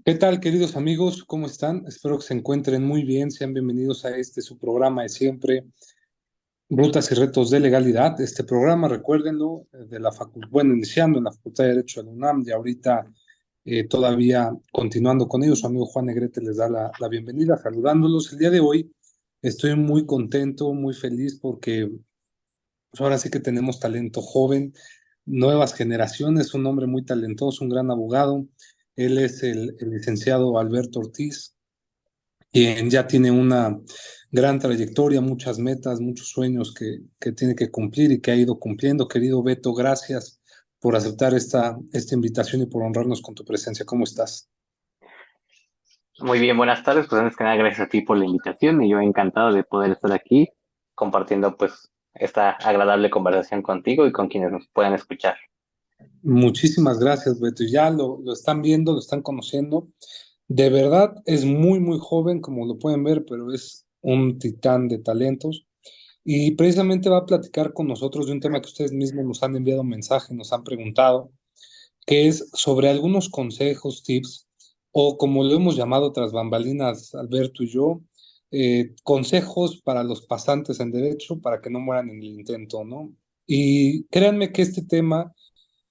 ¿Qué tal, queridos amigos? ¿Cómo están? Espero que se encuentren muy bien. Sean bienvenidos a su programa de siempre, Rutas y Retos de Legalidad. Este programa, recuérdenlo, de la facultad, bueno, iniciando en la Facultad de Derecho de la UNAM y ahorita todavía continuando con ellos. Su amigo Juan Negrete les da la bienvenida, saludándolos. El día de hoy estoy muy contento, muy feliz porque pues, ahora sí que tenemos talento joven, nuevas generaciones, un hombre muy talentoso, un gran abogado. Él es el licenciado Alberto Ortiz, quien ya tiene una gran trayectoria, muchas metas, muchos sueños que tiene que cumplir y que ha ido cumpliendo. Querido Beto, gracias por aceptar esta invitación y por honrarnos con tu presencia. ¿Cómo estás? Muy bien, buenas tardes. Pues antes que nada, gracias a ti por la invitación y yo encantado de poder estar aquí compartiendo pues esta agradable conversación contigo y con quienes nos puedan escuchar. Muchísimas gracias, Beto. Ya lo están viendo, lo están conociendo. De verdad es muy, muy joven, como lo pueden ver, pero es un titán de talentos. Y precisamente va a platicar con nosotros de un tema que ustedes mismos nos han enviado un mensaje, nos han preguntado, que es sobre algunos consejos, tips, o como lo hemos llamado tras bambalinas, Alberto y yo, consejos para los pasantes en derecho para que no mueran en el intento, ¿no? Y créanme que este tema,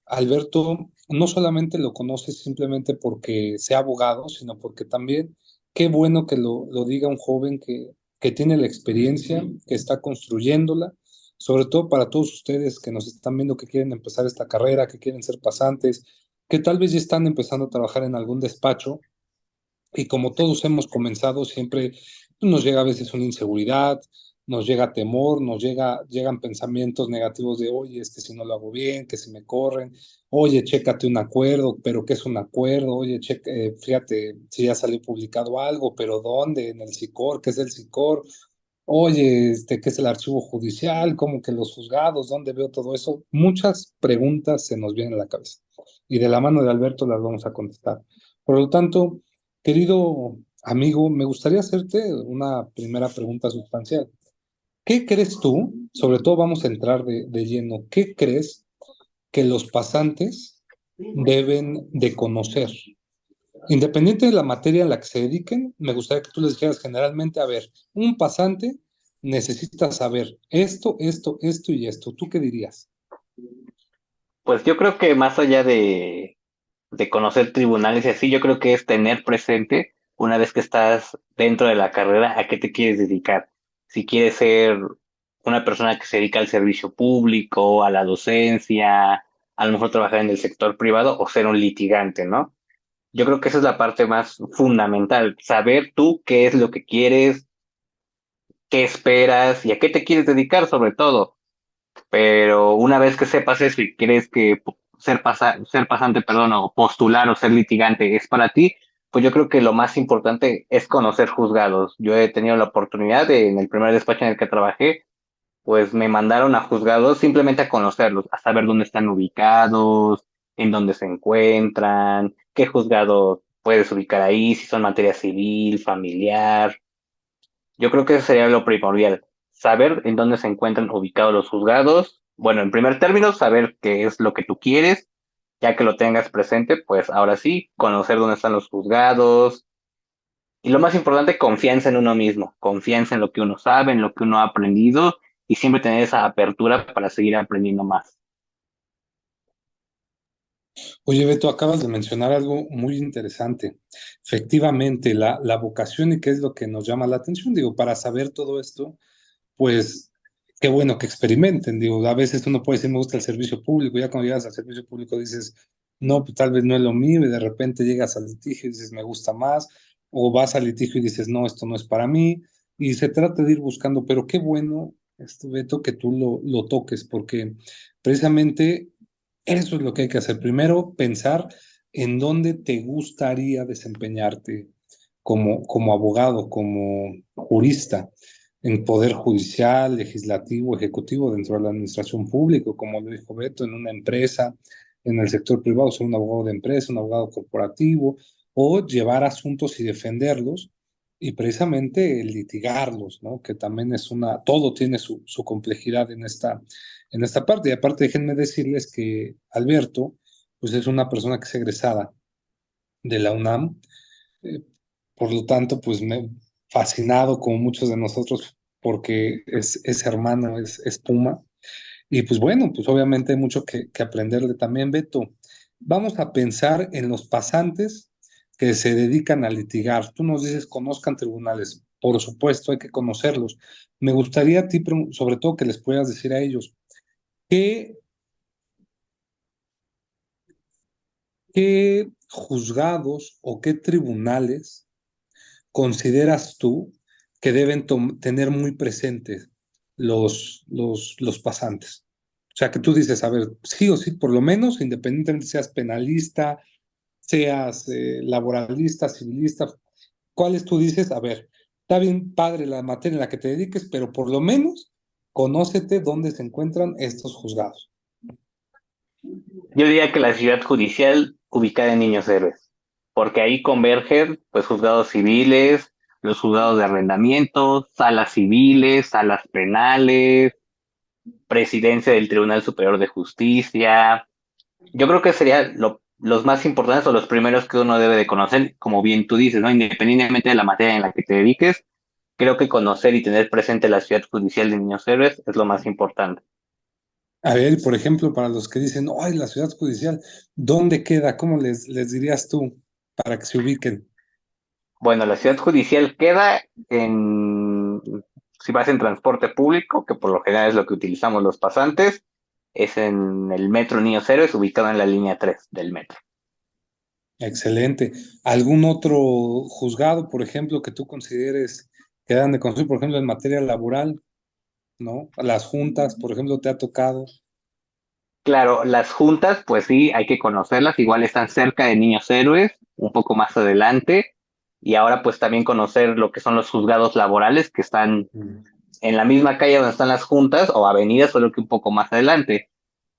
Alberto, no solamente lo conoce simplemente porque sea abogado, sino porque también, qué bueno que lo diga un joven que tiene la experiencia, que está construyéndola, sobre todo para todos ustedes que nos están viendo que quieren empezar esta carrera, que quieren ser pasantes, que tal vez ya están empezando a trabajar en algún despacho y como todos hemos comenzado, siempre nos llega a veces una inseguridad, nos llega temor, llegan pensamientos negativos de, oye, si no lo hago bien, que si me corren, oye, chécate un acuerdo, pero ¿qué es un acuerdo? Oye, fíjate si ya salió publicado algo, pero ¿dónde? En el SICOR, ¿qué es el SICOR? Oye, ¿qué es el archivo judicial? ¿Cómo que los juzgados? ¿Dónde veo todo eso? Muchas preguntas se nos vienen a la cabeza y de la mano de Alberto las vamos a contestar. Por lo tanto, querido amigo, me gustaría hacerte una primera pregunta sustancial. ¿Qué crees tú? Sobre todo vamos a entrar de lleno. ¿Qué crees que los pasantes deben de conocer? Independiente de la materia en la que se dediquen, me gustaría que tú les dijeras generalmente, a ver, un pasante necesita saber esto y esto. ¿Tú qué dirías? Pues yo creo que más allá de conocer tribunales y así, yo creo que es tener presente una vez que estás dentro de la carrera a qué te quieres dedicar. Si quieres ser una persona que se dedica al servicio público, a la docencia, a lo mejor trabajar en el sector privado o ser un litigante, ¿no? Yo creo que esa es la parte más fundamental, saber tú qué es lo que quieres, qué esperas y a qué te quieres dedicar sobre todo. Pero una vez que sepas eso y crees que ser pasante, perdón, o postular o ser litigante es para ti, pues yo creo que lo más importante es conocer juzgados. Yo he tenido la oportunidad en el primer despacho en el que trabajé, pues me mandaron a juzgados simplemente a conocerlos, a saber dónde están ubicados, en dónde se encuentran, qué juzgado puedes ubicar ahí, si son materia civil, familiar. Yo creo que eso sería lo primordial, saber en dónde se encuentran ubicados los juzgados. Bueno, en primer término, saber qué es lo que tú quieres, ya que lo tengas presente, pues ahora sí, conocer dónde están los juzgados. Y lo más importante, confianza en uno mismo, confianza en lo que uno sabe, en lo que uno ha aprendido y siempre tener esa apertura para seguir aprendiendo más. Oye, Beto, acabas de mencionar algo muy interesante. Efectivamente, la vocación y qué es lo que nos llama la atención. Digo, para saber todo esto, pues qué bueno que experimenten. Digo, a veces uno puede decir, me gusta el servicio público, ya cuando llegas al servicio público dices, no, pues tal vez no es lo mío, y de repente llegas al litigio y dices, me gusta más, o vas al litigio y dices, no, esto no es para mí, y se trata de ir buscando, pero qué bueno, Beto, que tú lo toques, porque precisamente eso es lo que hay que hacer. Primero, pensar en dónde te gustaría desempeñarte como abogado, como jurista, en poder judicial, legislativo, ejecutivo, dentro de la administración pública, como lo dijo Beto, en una empresa, en el sector privado, ser un abogado de empresa, un abogado corporativo, o llevar asuntos y defenderlos, y precisamente litigarlos, ¿no? Que también es todo tiene su complejidad en esta parte. Y aparte, déjenme decirles que Alberto pues es una persona que es egresada de la UNAM. eh, por lo tanto, pues me fascinado como muchos de nosotros porque es hermano, es Puma. Y pues bueno, pues obviamente hay mucho que aprenderle también, Beto. Vamos a pensar en los pasantes que se dedican a litigar. Tú nos dices, conozcan tribunales. Por supuesto, hay que conocerlos. Me gustaría a ti, sobre todo, que les puedas decir a ellos, ¿qué, qué juzgados o qué tribunales consideras tú que deben tener muy presentes los pasantes? O sea, que tú dices, a ver, sí o sí, por lo menos, independientemente seas penalista, seas laboralista, civilista, ¿cuáles tú dices? A ver, está bien padre la materia en la que te dediques, pero por lo menos conócete dónde se encuentran estos juzgados. Yo diría que la ciudad judicial ubicada en Niños Héroes, porque ahí convergen pues juzgados civiles, los juzgados de arrendamiento, salas civiles, salas penales, presidencia del Tribunal Superior de Justicia. Yo creo que serían los más importantes o los primeros que uno debe de conocer, como bien tú dices, ¿no? Independientemente de la materia en la que te dediques, creo que conocer y tener presente la ciudad judicial de Niños Héroes es lo más importante. A ver, por ejemplo, para los que dicen, ay, la ciudad judicial, ¿dónde queda? ¿Cómo les dirías tú para que se ubiquen? Bueno, la ciudad judicial queda en, si vas en transporte público, que por lo general es lo que utilizamos los pasantes, es en el metro Niños Héroes, ubicado en la línea 3 del metro. Excelente. ¿Algún otro juzgado, por ejemplo, que tú consideres que dan de conocer, por ejemplo, en materia laboral, ¿no? Las juntas, por ejemplo, te ha tocado. Claro, las juntas, pues sí, hay que conocerlas, igual están cerca de Niños Héroes, un poco más adelante, y ahora pues también conocer lo que son los juzgados laborales que están Mm. en la misma calle donde están las juntas o avenidas, solo que un poco más adelante.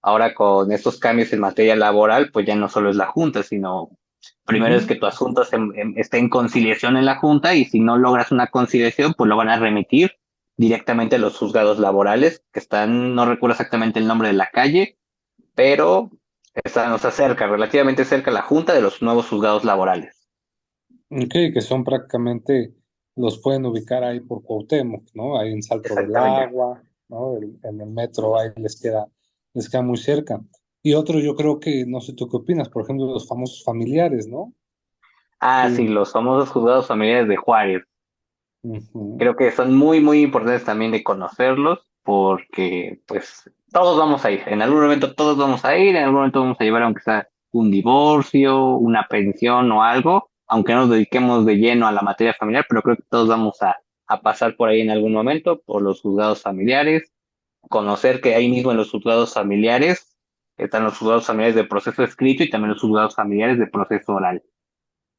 Ahora con estos cambios en materia laboral, pues ya no solo es la junta, sino primero es Ujú. que tu asunto esté en conciliación en la junta y si no logras una conciliación, pues lo van a remitir directamente a los juzgados laborales, que están, no recuerdo exactamente el nombre de la calle, pero nos acerca, relativamente cerca la junta de los nuevos juzgados laborales. Ok, que son prácticamente, los pueden ubicar ahí por Cuauhtémoc, ¿no? Ahí en Salto del Exactamente. Agua, ¿no? En el metro ahí les queda muy cerca. Y otro, yo creo que, no sé tú qué opinas, por ejemplo, los famosos familiares, ¿no? Ah, sí, Sí. los famosos juzgados familiares de Juárez. Ujú. Creo que son muy, muy importantes también de conocerlos porque pues todos vamos a ir, en algún momento todos vamos a ir, en algún momento vamos a llevar aunque sea un divorcio, una pensión o algo, aunque no nos dediquemos de lleno a la materia familiar, pero creo que todos vamos a pasar por ahí en algún momento, por los juzgados familiares, conocer que ahí mismo en los juzgados familiares están los juzgados familiares de proceso escrito y también los juzgados familiares de proceso oral.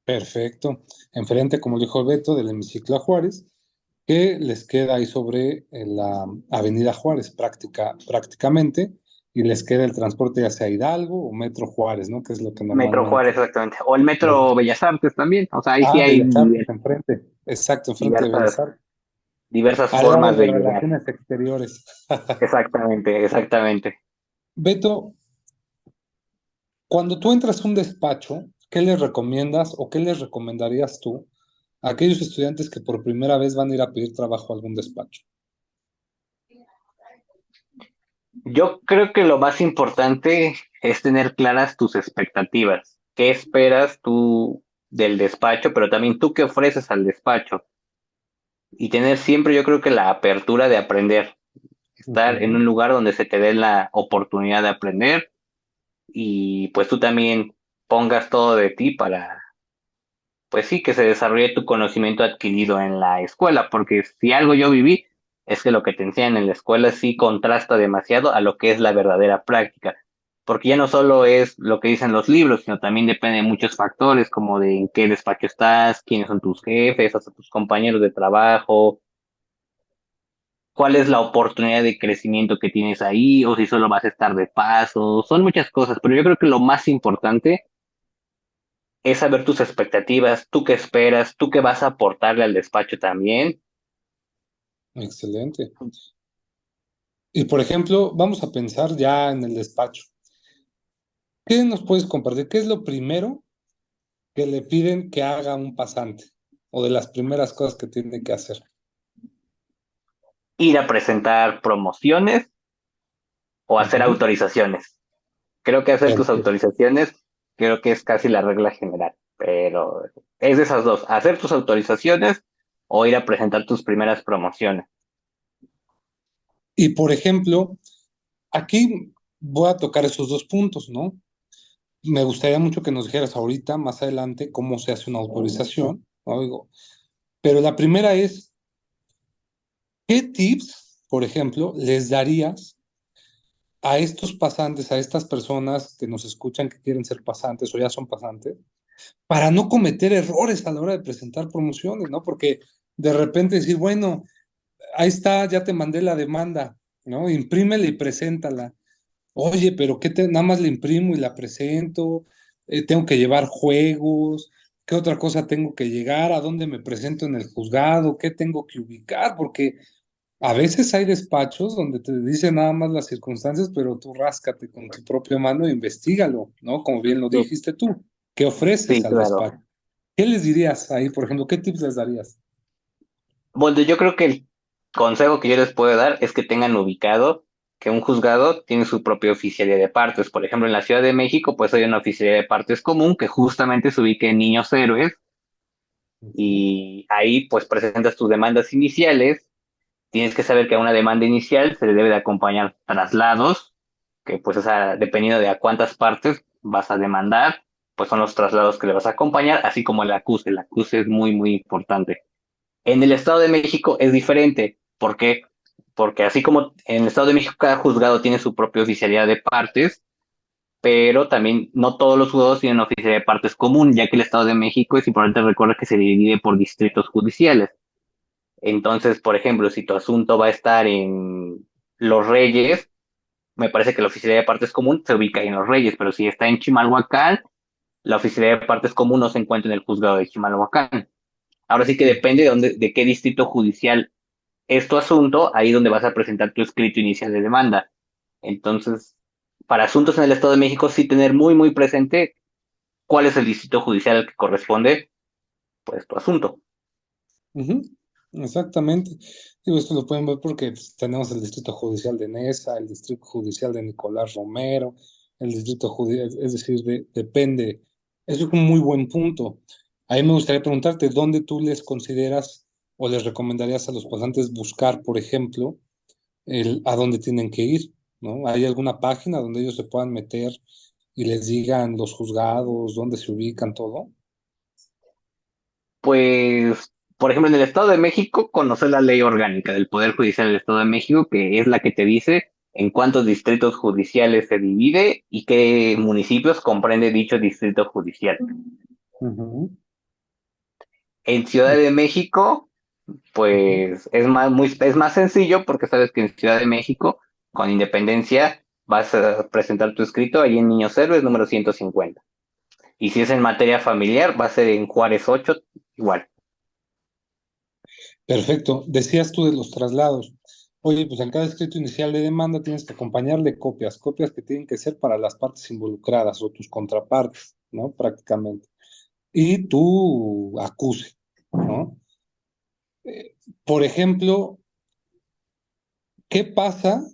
Perfecto. Enfrente, como dijo Beto, del hemiciclo a Juárez, que les queda ahí sobre la Avenida Juárez prácticamente, y les queda el transporte hacia Hidalgo o Metro Juárez, ¿no? Que es lo que Metro normalmente. Juárez, exactamente. O el Metro Bellas Artes también. O sea, ahí sí Ah, hay Bellas Artes, enfrente. Exacto, enfrente de Bellas diversas, Artes. diversas Al lado formas de de llegar. Relaciones Exteriores. Exactamente, exactamente. Beto, cuando tú entras a un despacho, ¿qué les recomiendas o qué les recomendarías tú a aquellos estudiantes que por primera vez van a ir a pedir trabajo a algún despacho? Yo creo que lo más importante es tener claras tus expectativas. ¿Qué esperas tú del despacho, pero también tú qué ofreces al despacho? Y tener siempre, yo creo que la apertura de aprender. Estar en Ujú. un lugar donde se te dé la oportunidad de aprender y pues tú también pongas todo de ti para pues sí, que se desarrolle tu conocimiento adquirido en la escuela, porque si algo yo viví, es que lo que te enseñan en la escuela sí contrasta demasiado a lo que es la verdadera práctica, porque ya no solo es lo que dicen los libros, sino también depende de muchos factores, como de en qué despacho estás, quiénes son tus jefes, hasta tus compañeros de trabajo, cuál es la oportunidad de crecimiento que tienes ahí, o si solo vas a estar de paso, son muchas cosas, pero yo creo que lo más importante es saber tus expectativas, tú qué esperas, tú qué vas a aportarle al despacho también. Excelente. Y por ejemplo, vamos a pensar ya en el despacho. ¿Qué nos puedes compartir? ¿Qué es lo primero que le piden que haga un pasante? O de las primeras cosas que tiene que hacer. Ir a presentar promociones o hacer Ujú. autorizaciones. Creo que hacer tus Perfecto. autorizaciones, creo que es casi la regla general, pero es de esas dos, hacer tus autorizaciones o ir a presentar tus primeras promociones. Y por ejemplo, aquí voy a tocar esos dos puntos, ¿no? Me gustaría mucho que nos dijeras ahorita, más adelante, cómo se hace una autorización, ¿no? Digo, pero la primera es, ¿qué tips, por ejemplo, les darías a estos pasantes, a estas personas que nos escuchan que quieren ser pasantes o ya son pasantes, para no cometer errores a la hora de presentar promociones, ¿no? Porque de repente decir, bueno, ahí está, ya te mandé la demanda, ¿no? Imprímela y preséntala. Oye, pero nada más la imprimo y la presento, tengo que llevar juegos, ¿qué otra cosa tengo que llegar? ¿A dónde me presento en el juzgado? ¿Qué tengo que ubicar? Porque a veces hay despachos donde te dicen nada más las circunstancias, pero tú ráscate con tu propia mano e investigalo, ¿no? Como bien lo Sí, dijiste tú. ¿Qué ofreces sí, al claro. despacho? ¿Qué les dirías ahí, por ejemplo? ¿Qué tips les darías? Bueno, yo creo que el consejo que yo les puedo dar es que tengan ubicado que un juzgado tiene su propia oficialía de partes. Por ejemplo, en la Ciudad de México, pues hay una oficialía de partes común que justamente se ubica en Niños Héroes Ujú. y ahí pues presentas tus demandas iniciales. Tienes que saber que a una demanda inicial se le debe de acompañar traslados, que pues o sea, dependiendo de a cuántas partes vas a demandar, pues son los traslados que le vas a acompañar, así como el acuse. El acuse es muy, muy importante. En el Estado de México es diferente. ¿Por qué? Porque así como en el Estado de México cada juzgado tiene su propia oficialidad de partes, pero también no todos los juzgados tienen oficialidad de partes común, ya que el Estado de México es importante recordar que se divide por distritos judiciales. Entonces, por ejemplo, si tu asunto va a estar en Los Reyes, me parece que la oficialidad de partes común se ubica en Los Reyes, pero si está en Chimalhuacán, la oficialidad de partes común no se encuentra en el juzgado de Chimalhuacán. Ahora sí que depende de dónde, de qué distrito judicial es tu asunto, ahí donde vas a presentar tu escrito inicial de demanda. Entonces, para asuntos en el Estado de México, sí tener muy, muy presente cuál es el distrito judicial al que corresponde, pues, tu asunto. Ujú, exactamente. Digo, esto lo pueden ver porque pues, tenemos el Distrito Judicial de Nesa, el Distrito Judicial de Nicolás Romero, el Distrito Judicial, es decir, depende. Eso es un muy buen punto. Ahí me gustaría preguntarte, ¿dónde tú les consideras o les recomendarías a los pasantes buscar, por ejemplo, a dónde tienen que ir, ¿no? ¿Hay alguna página donde ellos se puedan meter y les digan los juzgados, dónde se ubican, todo? Pues, por ejemplo, en el Estado de México, conocer la ley orgánica del Poder Judicial del Estado de México, que es la que te dice en cuántos distritos judiciales se divide y qué municipios comprende dicho distrito judicial. Ujú, En Ciudad de México, ujú. pues es más sencillo porque sabes que en Ciudad de México, con Independencia, vas a presentar tu escrito ahí en Niños Héroes número 150. Y si es en materia familiar, va a ser en Juárez 8 igual. Perfecto. Decías tú de los traslados. Oye, pues en cada escrito inicial de demanda tienes que acompañarle copias, copias que tienen que ser para las partes involucradas o tus contrapartes, ¿no? Prácticamente. Y tu acuse, ¿no? Por ejemplo, ¿qué pasa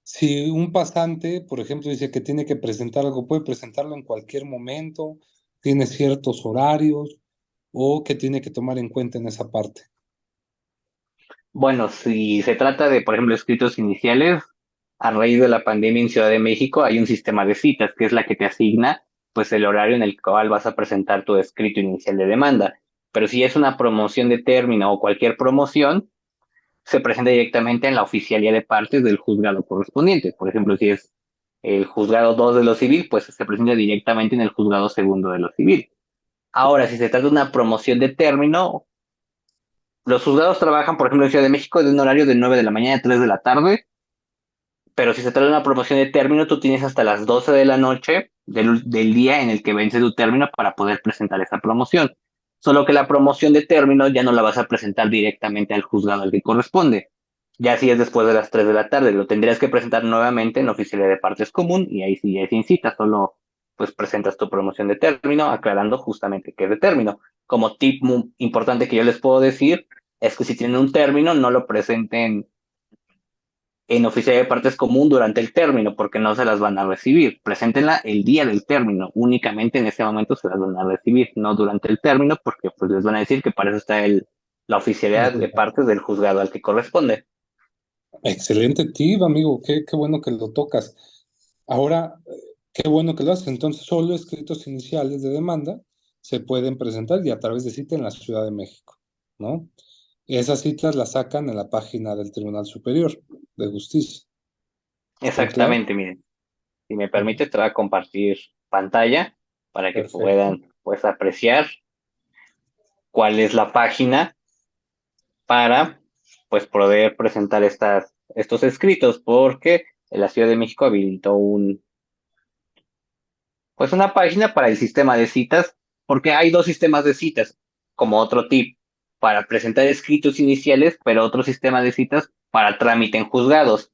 si un pasante, por ejemplo, dice que tiene que presentar algo? ¿Puede presentarlo en cualquier momento? ¿Tiene ciertos horarios? ¿O qué tiene que tomar en cuenta en esa parte? Bueno, si se trata de, por ejemplo, escritos iniciales, a raíz de la pandemia en Ciudad de México hay un sistema de citas que es la que te asigna pues el horario en el cual vas a presentar tu escrito inicial de demanda. Pero si es una promoción de término o cualquier promoción, se presenta directamente en la oficialía de partes del juzgado correspondiente. Por ejemplo, si es el juzgado 2 de lo civil, pues se presenta directamente en el juzgado segundo de lo civil. Ahora, si se trata de una promoción de término, los juzgados trabajan, por ejemplo, en Ciudad de México, de un horario de 9 de la mañana a 3 de la tarde, pero si se trata de una promoción de término, tú tienes hasta las 12 de la noche del día en el que vence tu término para poder presentar esa promoción. Solo que la promoción de término ya no la vas a presentar directamente al juzgado al que corresponde, Ya si es después de las 3 de la tarde, lo tendrías que presentar nuevamente en oficialía de partes común y ahí sí ya es sin cita, solo pues presentas tu promoción de término, aclarando justamente qué es de término. Como tip muy importante que yo les puedo decir es que si tienen un término, no lo presenten en oficina de partes común durante el término, porque no se las van a recibir. Preséntenla el día del término, únicamente en ese momento se las van a recibir, no durante el término, porque pues les van a decir que para eso está la El oficialidad de juzgado. partes del juzgado al que corresponde. Excelente tip, amigo. Qué bueno que lo tocas. Ahora, qué bueno que lo haces. Entonces, solo escritos iniciales de demanda se pueden presentar y a través de cita en la Ciudad de México, ¿no? Esas citas las sacan en la página del Tribunal Superior de Justicia. ¿Estoy claro? Exactamente, miren, si me Ujú. permite, te voy a compartir pantalla para que Perfecto. puedan pues apreciar cuál es la página para pues poder presentar estos escritos, porque la Ciudad de México habilitó pues una página para el sistema de citas, porque hay dos sistemas de citas, como otro tip, para presentar escritos iniciales, pero otro sistema de citas para trámite en juzgados.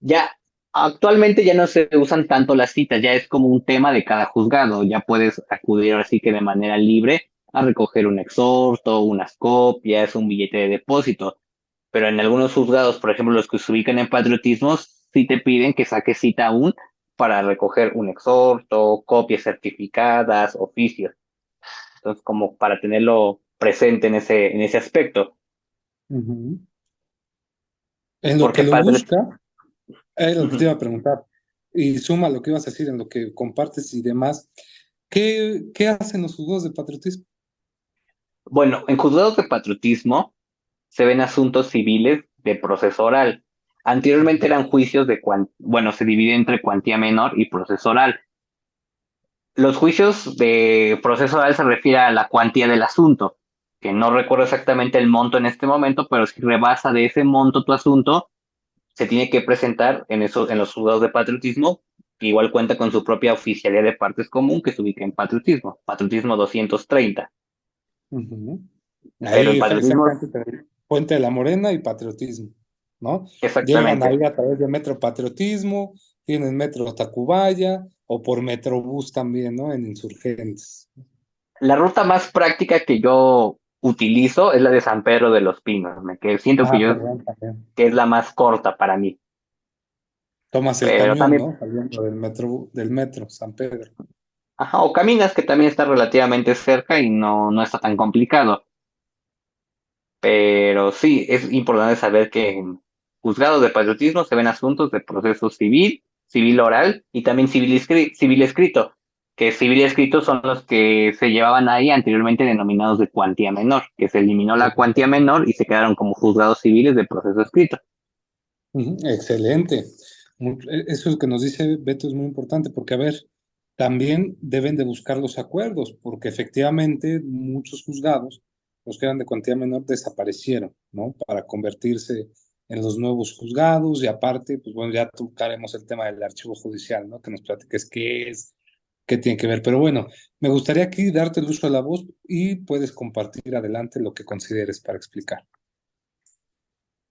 Ya actualmente ya no se usan tanto las citas, ya es como un tema de cada juzgado, ya puedes acudir así que de manera libre a recoger un exhorto, unas copias, un billete de depósito, pero en algunos juzgados, por ejemplo los que se ubican en patriotismo, sí te piden que saques cita aún para recoger un exhorto, copias certificadas, oficios, entonces como para tenerlo presente en ese aspecto, Ujú. En lo que porque lo para... busca, es lo que te iba a preguntar. Y suma lo que ibas a decir en lo que compartes y demás. ¿Qué hacen los juzgados de patriotismo? Bueno, en juzgados de patriotismo se ven asuntos civiles de proceso oral. Anteriormente eran juicios bueno, se divide entre cuantía menor y proceso oral. Los juicios de proceso oral se refiere a la cuantía del asunto, que no recuerdo exactamente el monto en este momento, pero si rebasa de ese monto tu asunto, se tiene que presentar en los juzgados de patriotismo, que igual cuenta con su propia oficialía de partes común que se ubica en patriotismo 230. Ujú. Pero en Ahí, patriotismo, exactamente, Puente de la Morena y patriotismo, ¿no? Llegan exactamente. ahí a través de Metro Patriotismo, tienen Metro Tacubaya o por Metrobús también, ¿no? En Insurgentes. La ruta más práctica que yo utilizo es la de San Pedro de los Pinos, que siento que Ah, yo perdón, también. que es la más corta para mí. Tomas el Pero camión, también, ¿no? Saliendo del metro San Pedro. ajá, o caminas que también está relativamente cerca y no está tan complicado. Pero sí, es importante saber que en juzgados de patriotismo se ven asuntos de proceso civil, civil oral y también civil escrito, que civil escrito son los que se llevaban ahí anteriormente denominados de cuantía menor, que se eliminó la cuantía menor y se quedaron como juzgados civiles de proceso escrito. Ujú. Excelente. Eso que nos dice Beto es muy importante porque, a ver, también deben de buscar los acuerdos, porque efectivamente muchos juzgados, los que eran de cuantía menor, desaparecieron, ¿no? Para convertirse en los nuevos juzgados y aparte, pues bueno, ya tocaremos el tema del archivo judicial, ¿no? Que nos platiques qué es, qué tiene que ver. Pero bueno, me gustaría aquí darte el uso de la voz y puedes compartir adelante lo que consideres para explicar.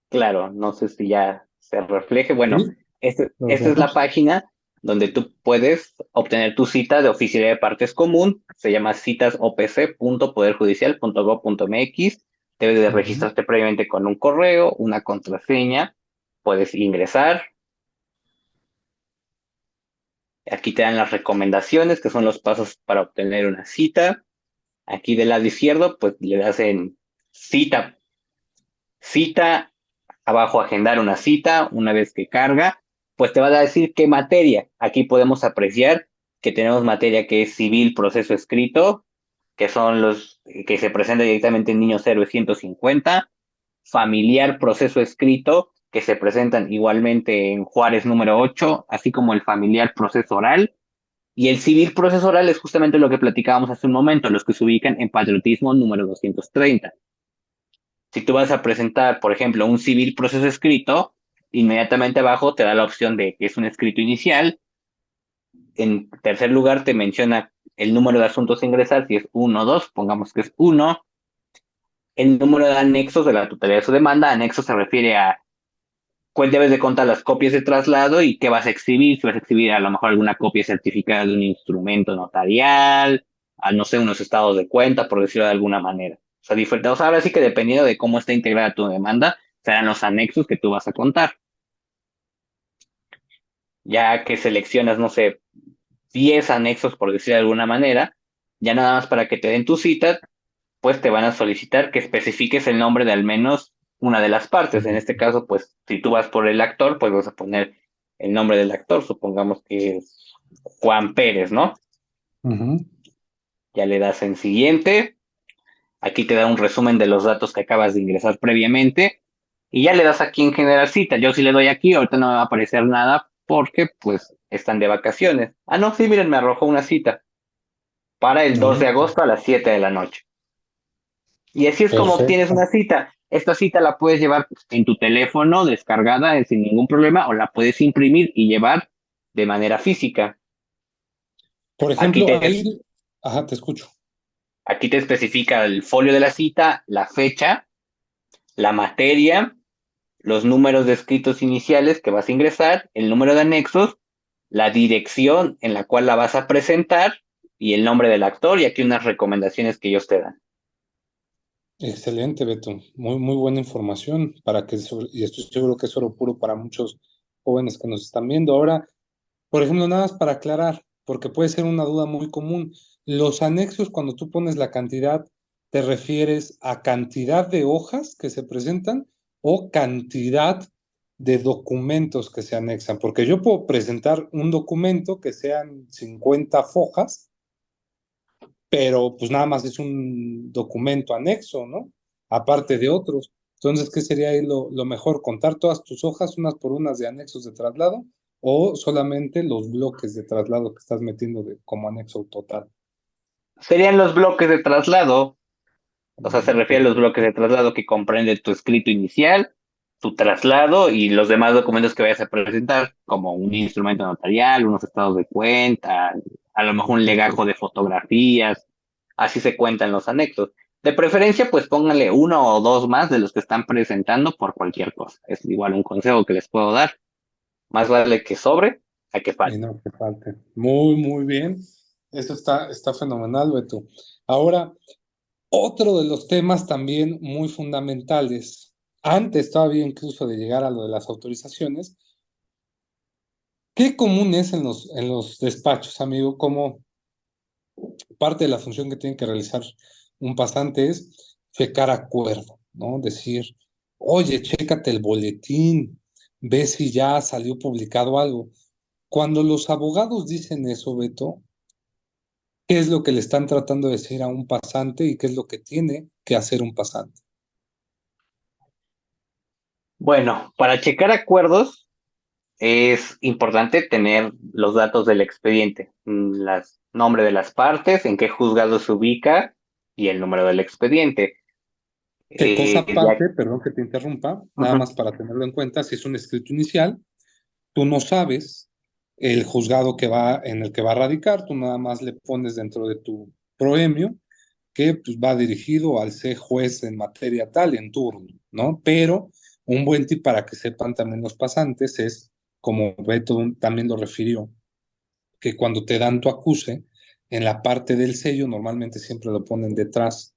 Claro, no sé si ya se refleje. Bueno, ¿Sí? Los esta es la vemos. página donde tú puedes obtener tu cita de oficialía de partes común. Se llama citasopc.poderjudicial.gov.mx. Debes de Ujú. registrarte previamente con un correo, una contraseña. Puedes ingresar. Aquí te dan las recomendaciones, que son los pasos para obtener una cita. Aquí del lado izquierdo, pues le das en cita, cita, abajo agendar una cita, una vez que carga, pues te va a decir qué materia. Aquí podemos apreciar que tenemos materia que es civil, proceso escrito, que son los que se presenta directamente en Niños Héroes 150, familiar, proceso escrito, que se presentan igualmente en Juárez número 8, así como el familiar, proceso oral. Y el civil proceso oral es justamente lo que platicábamos hace un momento, los que se ubican en patriotismo número 230. Si tú vas a presentar, por ejemplo, un civil proceso escrito, inmediatamente abajo te da la opción de que es un escrito inicial. En tercer lugar te menciona el número de asuntos a ingresar, si es uno o 2, pongamos que es uno. El número de anexos de la totalidad de su demanda. Anexo se refiere a pues debes de contar las copias de traslado y qué vas a exhibir, si vas a exhibir a lo mejor alguna copia certificada de un instrumento notarial, a no sé, unos estados de cuenta, por decirlo de alguna manera. O sea, diferente, o sea, ahora sí que dependiendo de cómo está integrada tu demanda, serán los anexos que tú vas a contar. Ya que seleccionas, no sé, 10 anexos, por decirlo de alguna manera, ya nada más para que te den tu cita, pues te van a solicitar que especifiques el nombre de al menos una de las partes. En este caso, pues si tú vas por el actor, pues vas a poner el nombre del actor, supongamos que es Juan Pérez, ¿no? Ujú. Ya le das en siguiente, aquí te da un resumen de los datos que acabas de ingresar previamente y ya le das aquí en generar cita. Yo si le doy aquí, ahorita no me va a aparecer nada porque pues están de vacaciones. Ah, no, sí, miren, me arrojó una cita para el 2 de Mm, agosto a las 7 de la noche. Y así es como obtienes perfecto. una cita. Esta cita la puedes llevar en tu teléfono descargada sin ningún problema o la puedes imprimir y llevar de manera física. Por Aquí ejemplo, te, ahí, ajá, te escucho. aquí te especifica el folio de la cita, la fecha, la materia, los números de escritos iniciales que vas a ingresar, el número de anexos, la dirección en la cual la vas a presentar y el nombre del actor y aquí unas recomendaciones que ellos te dan. Excelente, Beto. Muy, muy buena información para que, y estoy seguro que es oro puro para muchos jóvenes que nos están viendo. Ahora, por ejemplo, nada más para aclarar, porque puede ser una duda muy común. Los anexos, cuando tú pones la cantidad, ¿te refieres a cantidad de hojas que se presentan o cantidad de documentos que se anexan? Porque yo puedo presentar un documento que sean 50 fojas, pero pues nada más es un documento anexo, ¿no? Aparte de otros. Entonces, ¿qué sería ahí lo mejor? ¿Contar todas tus hojas unas por unas de anexos de traslado o solamente los bloques de traslado que estás metiendo como anexo total? Serían los bloques de traslado. O sea, se refiere a los Perfecto. bloques de traslado que comprende tu escrito inicial, tu traslado y los demás documentos que vayas a presentar, como un instrumento notarial, unos estados de cuenta, a lo mejor un legajo de fotografías, así se cuentan los anexos. De preferencia, pues pónganle uno o dos más de los que están presentando por cualquier cosa. Es igual un consejo que les puedo dar. Más vale que sobre a que Y falte. no, que falte. Muy, muy bien. Eso está fenomenal, Beto. Ahora, otro de los temas también muy fundamentales, antes todavía incluso de llegar a lo de las autorizaciones, qué común es en los despachos, amigo, como parte de la función que tiene que realizar un pasante es checar acuerdo, ¿no? Decir, oye, chécate el boletín, ve si ya salió publicado algo. Cuando los abogados dicen eso, Beto, ¿qué es lo que le están tratando de decir a un pasante y qué es lo que tiene que hacer un pasante? Bueno, para checar acuerdos, es importante tener los datos del expediente, las nombre de las partes, en qué juzgado se ubica y el número del expediente. ¿Qué cosa Ya, aparte, perdón que te interrumpa, nada ujú. más para tenerlo en cuenta, si es un escrito inicial, tú no sabes el juzgado que va, en el que va a radicar, tú nada más le pones dentro de tu proemio que pues, va dirigido al ser juez en materia tal en turno, ¿no? Pero un buen tip para que sepan también los pasantes es, como Beto también lo refirió, que cuando te dan tu acuse, en la parte del sello, normalmente siempre lo ponen detrás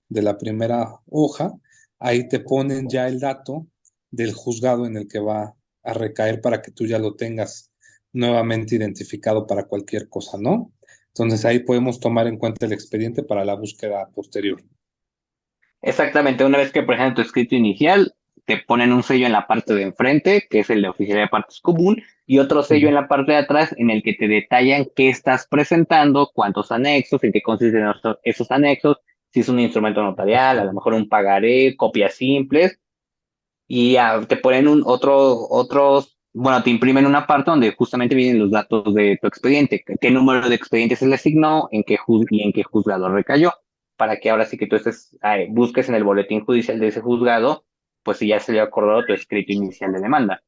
de la primera hoja, ahí te ponen ya el dato del juzgado en el que va a recaer para que tú ya lo tengas nuevamente identificado para cualquier cosa, ¿no? Entonces ahí podemos tomar en cuenta el expediente para la búsqueda posterior. Exactamente, una vez que presentas tu escrito inicial, te ponen un sello en la parte de enfrente, que es el de oficial de partes común, y otro sello Ujú. en la parte de atrás en el que te detallan qué estás presentando, cuántos anexos, en qué consisten esos anexos, si es un instrumento notarial, a lo mejor un pagaré, copias simples, y te ponen bueno, te imprimen una parte donde justamente vienen los datos de tu expediente, qué número de expediente se le asignó, y en qué juzgado recayó, para que ahora sí que tú busques en el boletín judicial de ese juzgado, pues si ya se le ha acordado tu escrito inicial de demanda.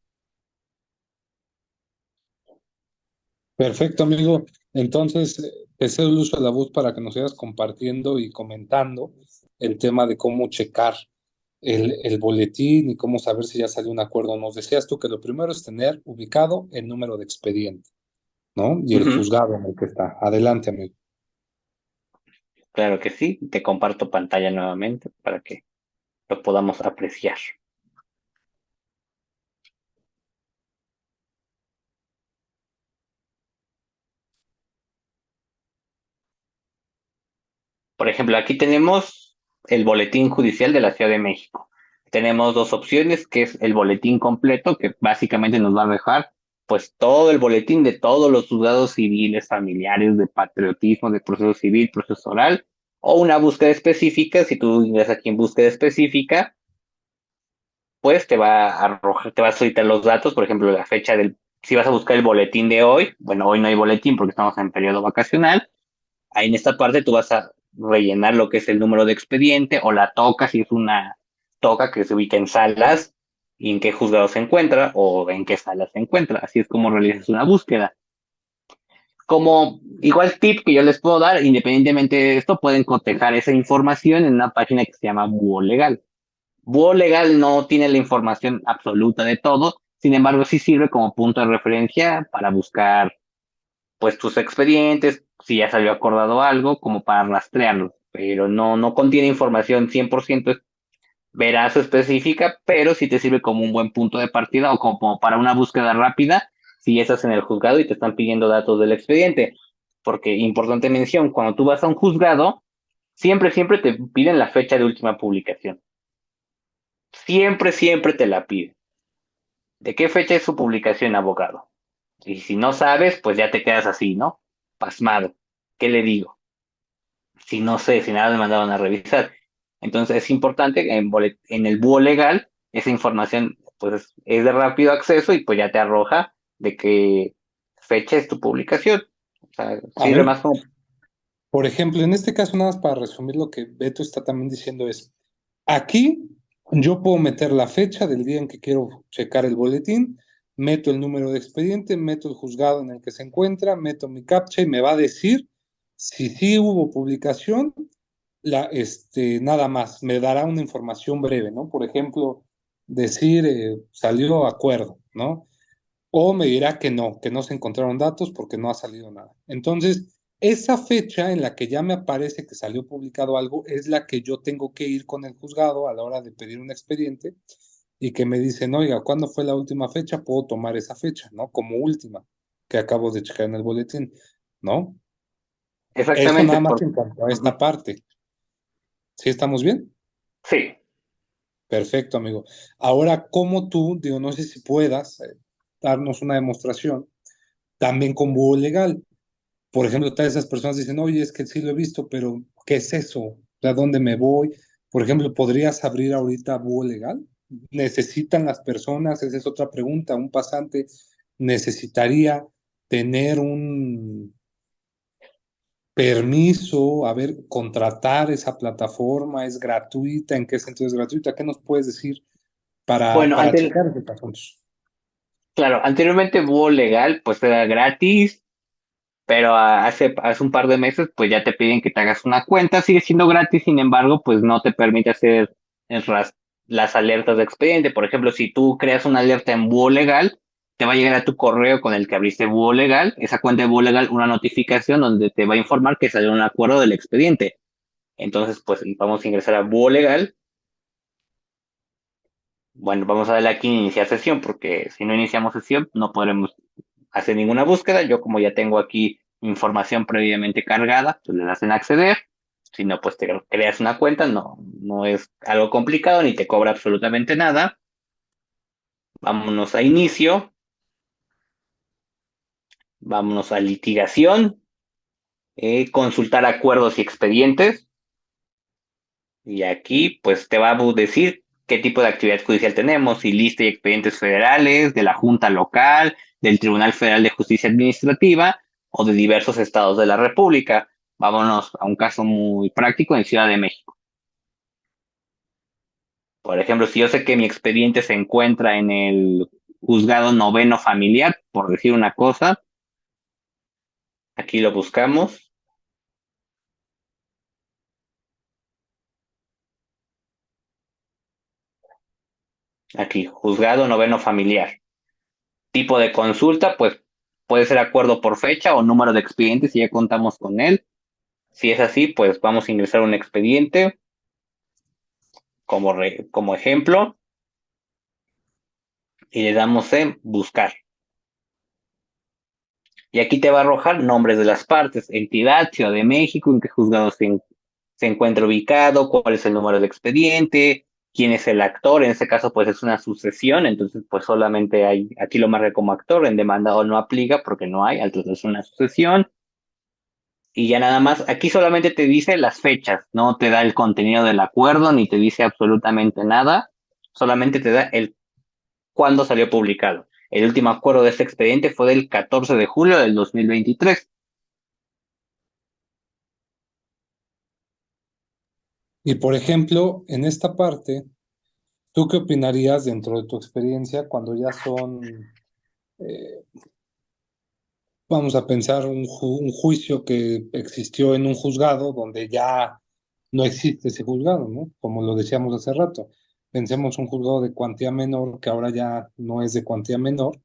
Perfecto, amigo. Entonces, te cedo el uso de la voz para que nos sigas compartiendo y comentando el tema de cómo checar el boletín y cómo saber si ya salió un acuerdo. Nos decías tú que lo primero es tener ubicado el número de expediente, ¿no? Y el Ujú, juzgado en el que está. Adelante, amigo. claro que sí, te comparto pantalla nuevamente para que lo podamos apreciar. Por ejemplo, aquí tenemos el boletín judicial de la Ciudad de México. Tenemos dos opciones, que es el boletín completo, que básicamente nos va a dejar pues todo el boletín de todos los juzgados civiles, familiares, de patriotismo, de proceso civil, proceso oral, o una búsqueda específica. Si tú ingresas aquí en búsqueda específica, pues te va a arrojar, te va a solicitar los datos, por ejemplo, la fecha del, si vas a buscar el boletín de hoy, bueno, hoy no hay boletín porque estamos en periodo vacacional. Ahí en esta parte tú vas a rellenar lo que es el número de expediente o la toca, si es una toca que se ubica en salas y en qué juzgado se encuentra o en qué sala se encuentra. Así es como realizas una búsqueda. Como igual tip que yo les puedo dar, independientemente de esto, pueden cotejar esa información en una página que se llama Búho Legal. Búho Legal no tiene la información absoluta de todo, sin embargo sí sirve como punto de referencia para buscar pues tus expedientes, si ya salió acordado algo, como para rastrearlo, pero no contiene información 100% veraz o específica, pero sí te sirve como un buen punto de partida o como para una búsqueda rápida si ya estás en el juzgado y te están pidiendo datos del expediente. Porque, importante mención, cuando tú vas a un juzgado, siempre te piden la fecha de última publicación. Siempre te la piden. ¿De qué fecha es su publicación, abogado? Y si no sabes, pues ya te quedas así, ¿no? Pasmado. ¿Qué le digo? Si no sé, si nada me mandaron a revisar. Entonces es importante en el búho legal, esa información pues es de rápido acceso y pues ya te arroja de qué fecha es tu publicación. O sea, A sirve ver, más como, por ejemplo, en este caso, nada más para resumir lo que Beto está también diciendo es, aquí yo puedo meter la fecha del día en que quiero checar el boletín, meto el número de expediente, meto el juzgado en el que se encuentra, meto mi captcha y me va a decir si sí hubo publicación, nada más, me dará una información breve, ¿no? Por ejemplo, decir salió acuerdo, ¿no? O me dirá que no se encontraron datos porque no ha salido nada. Entonces, esa fecha en la que ya me aparece que salió publicado algo es la que yo tengo que ir con el juzgado a la hora de pedir un expediente y que me dicen, oiga, ¿cuándo fue la última fecha? Puedo tomar esa fecha, ¿no? Como última, que acabo de checar en el boletín, ¿no? Eso exactamente nada más por, en cuanto a esta ujú, parte. ¿Sí estamos bien? sí. Perfecto, amigo. Ahora, ¿cómo tú, digo, no sé si puedas darnos una demostración también con búho legal? Por ejemplo, todas esas personas dicen, oye, es que sí lo he visto, pero ¿qué es eso? ¿A dónde me voy? Por ejemplo, ¿podrías abrir ahorita búho legal? ¿Necesitan las personas? Esa es otra pregunta. ¿Un pasante necesitaría tener un permiso, a ver, contratar esa plataforma? ¿Es gratuita? ¿En qué sentido es gratuita? ¿Qué nos puedes decir Bueno, para checar esos asuntos? claro, anteriormente Búho Legal pues era gratis, pero hace un par de meses pues ya te piden que te hagas una cuenta, sigue siendo gratis, sin embargo pues no te permite hacer las alertas de expediente. Por ejemplo, si tú creas una alerta en Búho Legal, te va a llegar a tu correo con el que abriste Búho Legal, esa cuenta de Búho Legal, una notificación donde te va a informar que salió un acuerdo del expediente. Entonces pues vamos a ingresar a Búho Legal. Bueno, vamos a darle aquí iniciar sesión porque si no iniciamos sesión no podremos hacer ninguna búsqueda. Yo como ya tengo aquí información previamente cargada, pues le das en acceder. Si no, pues te creas una cuenta, no es algo complicado ni te cobra absolutamente nada. Vámonos a inicio, vámonos a litigación, consultar acuerdos y expedientes. Y aquí pues te va a decir qué tipo de actividad judicial tenemos, si lista y expedientes federales, de la Junta Local, del Tribunal Federal de Justicia Administrativa o de diversos estados de la República. Vámonos a un caso muy práctico en Ciudad de México. Por ejemplo, si yo sé que mi expediente se encuentra en el juzgado noveno familiar, por decir una cosa, aquí lo buscamos. Aquí, juzgado noveno familiar. Tipo de consulta, pues puede ser acuerdo por fecha o número de expediente si ya contamos con él. Si es así, pues vamos a ingresar un expediente como ejemplo y le damos en buscar. Y aquí te va a arrojar nombres de las partes, entidad, Ciudad de México, en qué juzgado se encuentra ubicado, cuál es el número del expediente, quién es el actor, en este caso pues es una sucesión, entonces pues solamente hay, aquí lo marca como actor, en demandado no aplica porque no hay, entonces es una sucesión, y ya nada más, aquí solamente te dice las fechas, no te da el contenido del acuerdo, ni te dice absolutamente nada, solamente te da el cuándo salió publicado. El último acuerdo de este expediente fue del 14 de julio del 2023. Y por ejemplo, en esta parte, ¿tú qué opinarías dentro de tu experiencia cuando ya son, eh, vamos a pensar, un juicio que existió en un juzgado donde ya no existe ese juzgado, ¿no? Como lo decíamos hace rato. Pensemos un juzgado de cuantía menor que ahora ya no es de cuantía menor.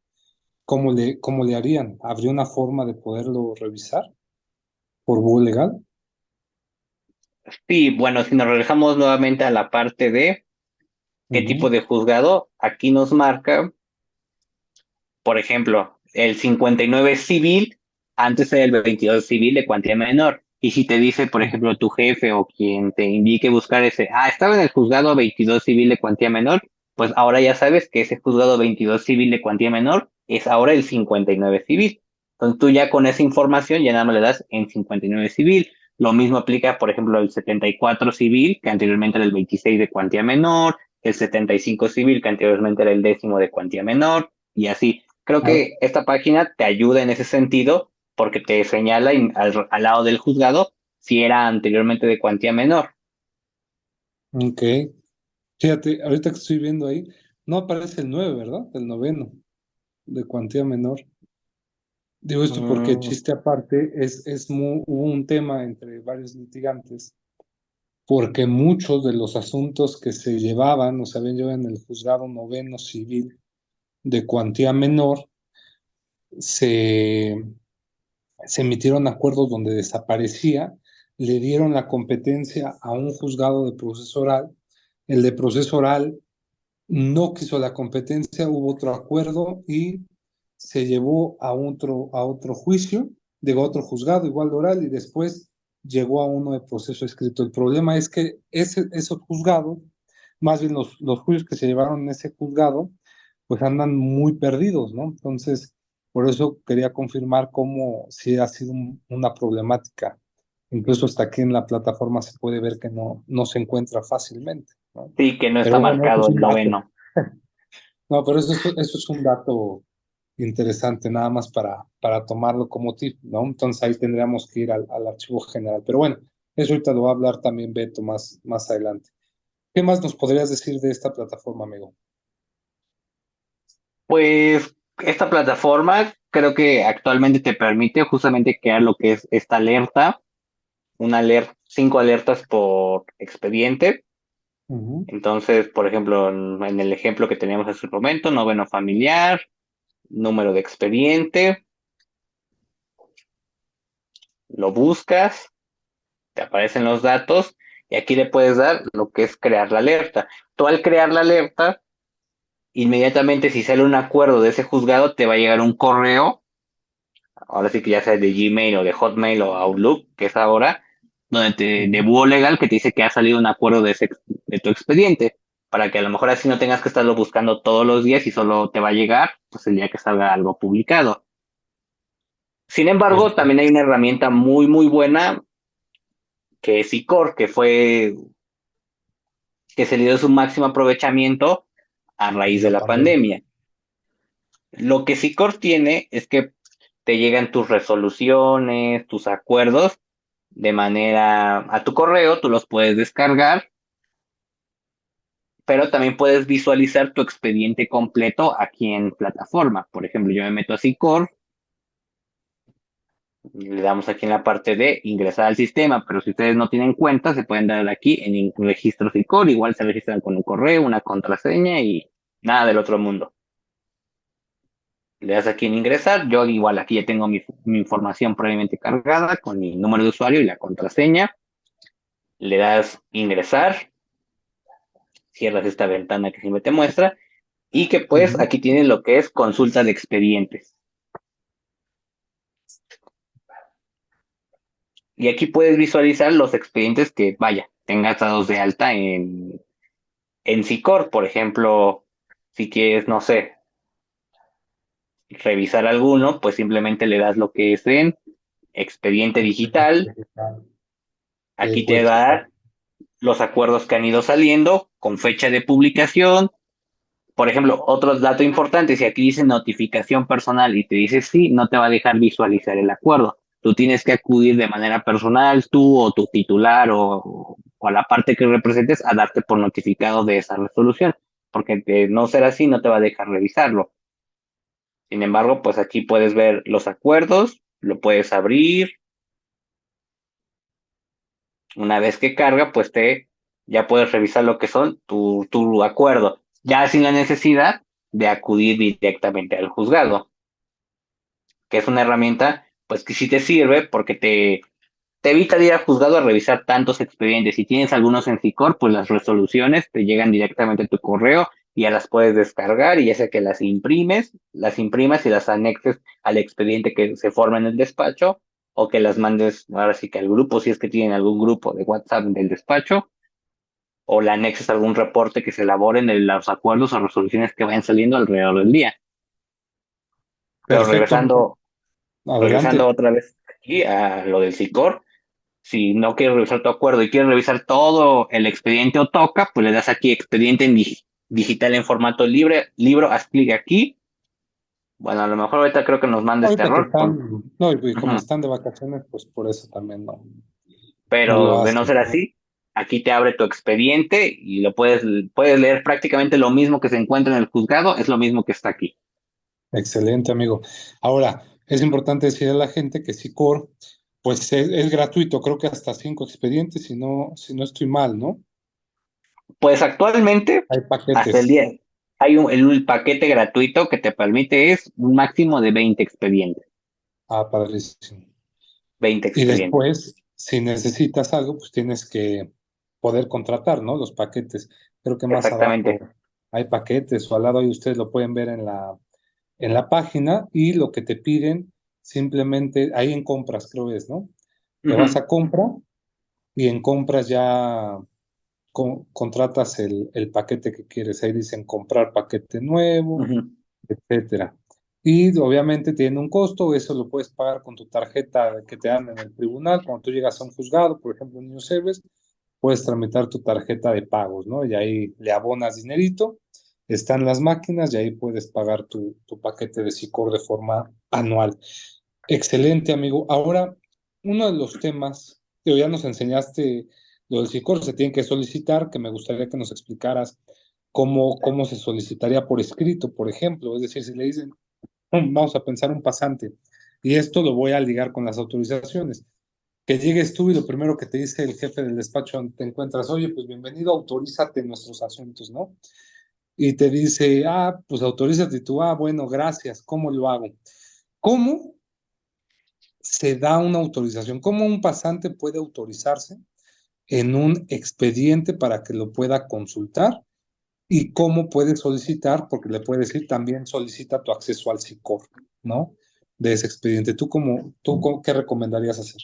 Cómo le harían? ¿Habría una forma de poderlo revisar por búho legal? Sí, bueno, si nos regresamos nuevamente a la parte de qué tipo Ujú. de juzgado, aquí nos marca, por ejemplo, el 59 civil, antes era el 22 civil de cuantía menor. Y si te dice, por Ujú. ejemplo, tu jefe o quien te indique buscar ese, estaba en el juzgado 22 civil de cuantía menor, pues ahora ya sabes que ese juzgado 22 civil de cuantía menor es ahora el 59 civil. Entonces tú ya con esa información ya nada más le das en 59 civil. Lo mismo aplica, por ejemplo, el 74 civil, que anteriormente era el 26 de cuantía menor, el 75 civil, que anteriormente era el décimo de cuantía menor, y así. Creo Ah, que esta página te ayuda en ese sentido porque te señala al lado del juzgado si era anteriormente de cuantía menor. ok. Fíjate, ahorita que estoy viendo ahí, no aparece el 9, ¿verdad? El noveno, de cuantía menor. Digo esto porque Mm, chiste aparte, hubo un tema entre varios litigantes, porque muchos de los asuntos que se llevaban o se habían llevado en el juzgado noveno civil de cuantía menor, se, se emitieron acuerdos donde desaparecía, le dieron la competencia a un juzgado de proceso oral, el de proceso oral no quiso la competencia, hubo otro acuerdo y se llevó a otro juicio, llegó a otro juzgado igual de oral y después llegó a uno de proceso escrito. El problema es que esos juzgados, más bien los juicios que se llevaron en ese juzgado, pues andan muy perdidos, ¿no? Entonces, por eso quería confirmar cómo si ha sido una problemática. Incluso hasta aquí en la plataforma se puede ver que no se encuentra fácilmente, ¿no? sí, que no está Pero bueno, eso marcado es el un dato. noveno. No, pero eso es un dato interesante, nada más para tomarlo como tip, ¿no? Entonces ahí tendríamos que ir al archivo general. Pero bueno, eso ahorita lo va a hablar también Beto más adelante. ¿Qué más nos podrías decir de esta plataforma, amigo? Pues esta plataforma creo que actualmente te permite justamente crear lo que es esta alerta, una alerta, 5 alertas por expediente. Ujú. Entonces, por ejemplo, en el ejemplo que teníamos hace un momento, noveno familiar, número de expediente, lo buscas, te aparecen los datos y aquí le puedes dar lo que es crear la alerta. Tú al crear la alerta, inmediatamente si sale un acuerdo de ese juzgado, te va a llegar un correo, ahora sí que ya sea de Gmail o de Hotmail o Outlook, que es ahora, donde de Ujú. búho legal que te dice que ha salido un acuerdo de tu expediente, para que a lo mejor así no tengas que estarlo buscando todos los días y solo te va a llegar pues el día que salga algo publicado. Sin embargo, Perfecto. también hay una herramienta muy, muy buena que es ICOR, que se le dio su máximo aprovechamiento a raíz En de la la pandemia. pandemia. Lo que SICOR tiene es que te llegan tus resoluciones, tus acuerdos de manera a tu correo, tú los puedes descargar, pero también puedes visualizar tu expediente completo aquí en plataforma. Por ejemplo, yo me meto a SICOR, le damos aquí en la parte de ingresar al sistema, pero si ustedes no tienen cuenta, se pueden dar aquí en registro SICOR, igual se registran con un correo, una contraseña y nada del otro mundo. Le das aquí en ingresar, yo igual aquí ya tengo mi información previamente cargada con mi número de usuario y la contraseña, le das ingresar, cierras esta ventana que siempre te muestra y que pues Ujú. aquí tienes lo que es consulta de expedientes. Y aquí puedes visualizar los expedientes que, vaya, tengas dados de alta en SICOR, por ejemplo, si quieres, no sé, revisar alguno, pues simplemente le das lo que es en expediente digital. Aquí te Puedes va a checar. dar los acuerdos que han ido saliendo con fecha de publicación. Por ejemplo, otro dato importante, si aquí dice notificación personal y te dice sí, no te va a dejar visualizar el acuerdo. Tú tienes que acudir de manera personal, tú o tu titular o la parte que representes a darte por notificado de esa resolución, porque de no ser así no te va a dejar revisarlo. Sin embargo, pues aquí puedes ver los acuerdos, lo puedes abrir. Una vez que carga, pues ya puedes revisar lo que son tu acuerdo, ya sin la necesidad de acudir directamente al juzgado, que es una herramienta, pues que sí te sirve porque te evita de ir al juzgado a revisar tantos expedientes. Si tienes algunos en SICOR, pues las resoluciones te llegan directamente a tu correo y ya las puedes descargar y ya sea que las imprimas y las anexes al expediente que se forma en el despacho o que las mandes ahora sí que al grupo, si es que tienen algún grupo de WhatsApp del despacho, o le anexes a algún reporte que se elaboren de los acuerdos o resoluciones que vayan saliendo alrededor del día. Pero Perfecto, amigo. regresando Adelante. otra vez aquí a lo del SICOR, si no quieres revisar tu acuerdo y quieres revisar todo el expediente o toca, pues le das aquí expediente en digital en formato libre, libro, haz clic aquí. Bueno, a lo mejor ahorita creo que nos manda este Ahorita que error, están, no, y como ujú, están de vacaciones, pues por eso también no lo pero de no hacen. ser así, aquí te abre tu expediente y puedes leer prácticamente lo mismo que se encuentra en el juzgado, es lo mismo que está aquí. Excelente, amigo. Ahora, es importante decir a la gente que SICOR, pues es gratuito, creo que hasta 5 expedientes, si no estoy mal, ¿no? Pues actualmente, Hay hasta el paquetes. día, hay el paquete gratuito que te permite es un máximo de 20 expedientes. Ah, padrísimo. 20 Y expedientes, después, si necesitas algo, pues tienes que poder contratar, ¿no? Los paquetes. Creo que más abajo exactamente. hay paquetes o al lado ahí ustedes lo pueden ver en la página y lo que te piden simplemente, ahí en compras creo es, ¿no? Te vas Ujú, a compra y en compras ya contratas el paquete que quieres. Ahí dicen comprar paquete nuevo, ujú. etcétera. Y obviamente tiene un costo, eso lo puedes pagar con tu tarjeta que te dan en el tribunal. Cuando tú llegas a un juzgado, por ejemplo, en New Service, puedes tramitar tu tarjeta de pagos, ¿no? Y ahí le abonas dinerito, están las máquinas y ahí puedes pagar tu paquete de SICOR de forma anual. Excelente, amigo. Ahora, uno de los temas que ya nos enseñaste, lo del SICOR se tiene que solicitar, que me gustaría que nos explicaras cómo se solicitaría por escrito, por ejemplo. Es decir, si le dicen, vamos a pensar un pasante, y esto lo voy a ligar con las autorizaciones. Que llegues tú y lo primero que te dice el jefe del despacho donde te encuentras, oye, pues bienvenido, autorízate en nuestros asuntos, ¿no? Y te dice, pues autorízate y tú, bueno, gracias, ¿cómo lo hago? ¿Cómo se da una autorización? ¿Cómo un pasante puede autorizarse en un expediente para que lo pueda consultar? ¿Y cómo puede solicitar? Porque le puede decir también solicita tu acceso al SICOR, ¿no? De ese expediente. ¿Qué recomendarías hacer?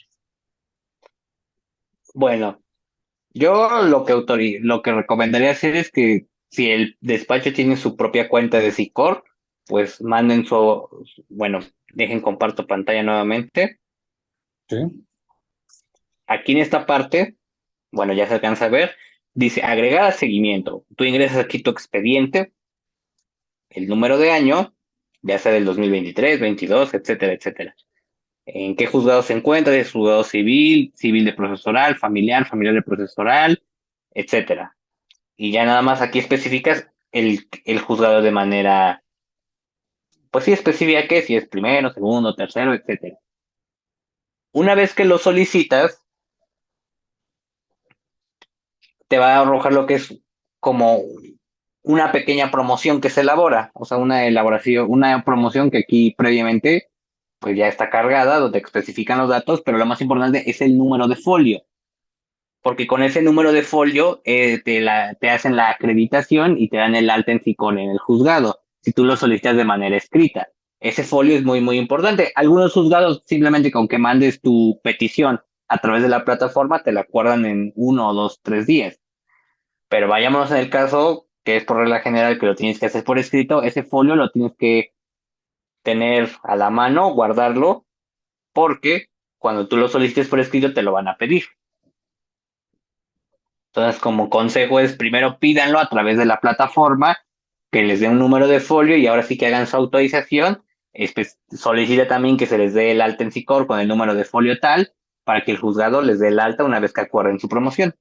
Bueno, yo lo que recomendaría hacer es que si el despacho tiene su propia cuenta de SICOR, pues bueno, dejen comparto pantalla nuevamente. ¿Sí? Aquí en esta parte, bueno, ya se alcanza a ver, dice agregar a seguimiento. Tú ingresas aquí tu expediente, el número de año, ya sea del 2023, 22, etcétera, etcétera. En qué juzgado se encuentra, si es juzgado civil, civil de proceso oral, familiar, familiar de proceso oral, etcétera. Y ya nada más aquí especificas el juzgado de manera, pues sí especifica que si es primero, segundo, tercero, etcétera. Una vez que lo solicitas, te va a arrojar lo que es como una pequeña promoción que se elabora, o sea, una elaboración, una promoción que aquí previamente pues ya está cargada, donde especifican los datos, pero lo más importante es el número de folio, porque con ese número de folio te hacen la acreditación y te dan el alta en SICON en el juzgado, si tú lo solicitas de manera escrita. Ese folio es muy, muy importante. Algunos juzgados simplemente con que mandes tu petición a través de la plataforma te la acuerdan en 1 o 2, 3 días. Pero vayámonos en el caso que es por regla general que lo tienes que hacer por escrito, ese folio lo tienes que tener a la mano, guardarlo, porque cuando tú lo solicites por escrito te lo van a pedir. Entonces, como consejo es primero pídanlo a través de la plataforma, que les dé un número de folio y ahora sí que hagan su autorización. Solicite también que se les dé el alta en SICOR con el número de folio tal, para que el juzgado les dé el alta una vez que acuerden su promoción.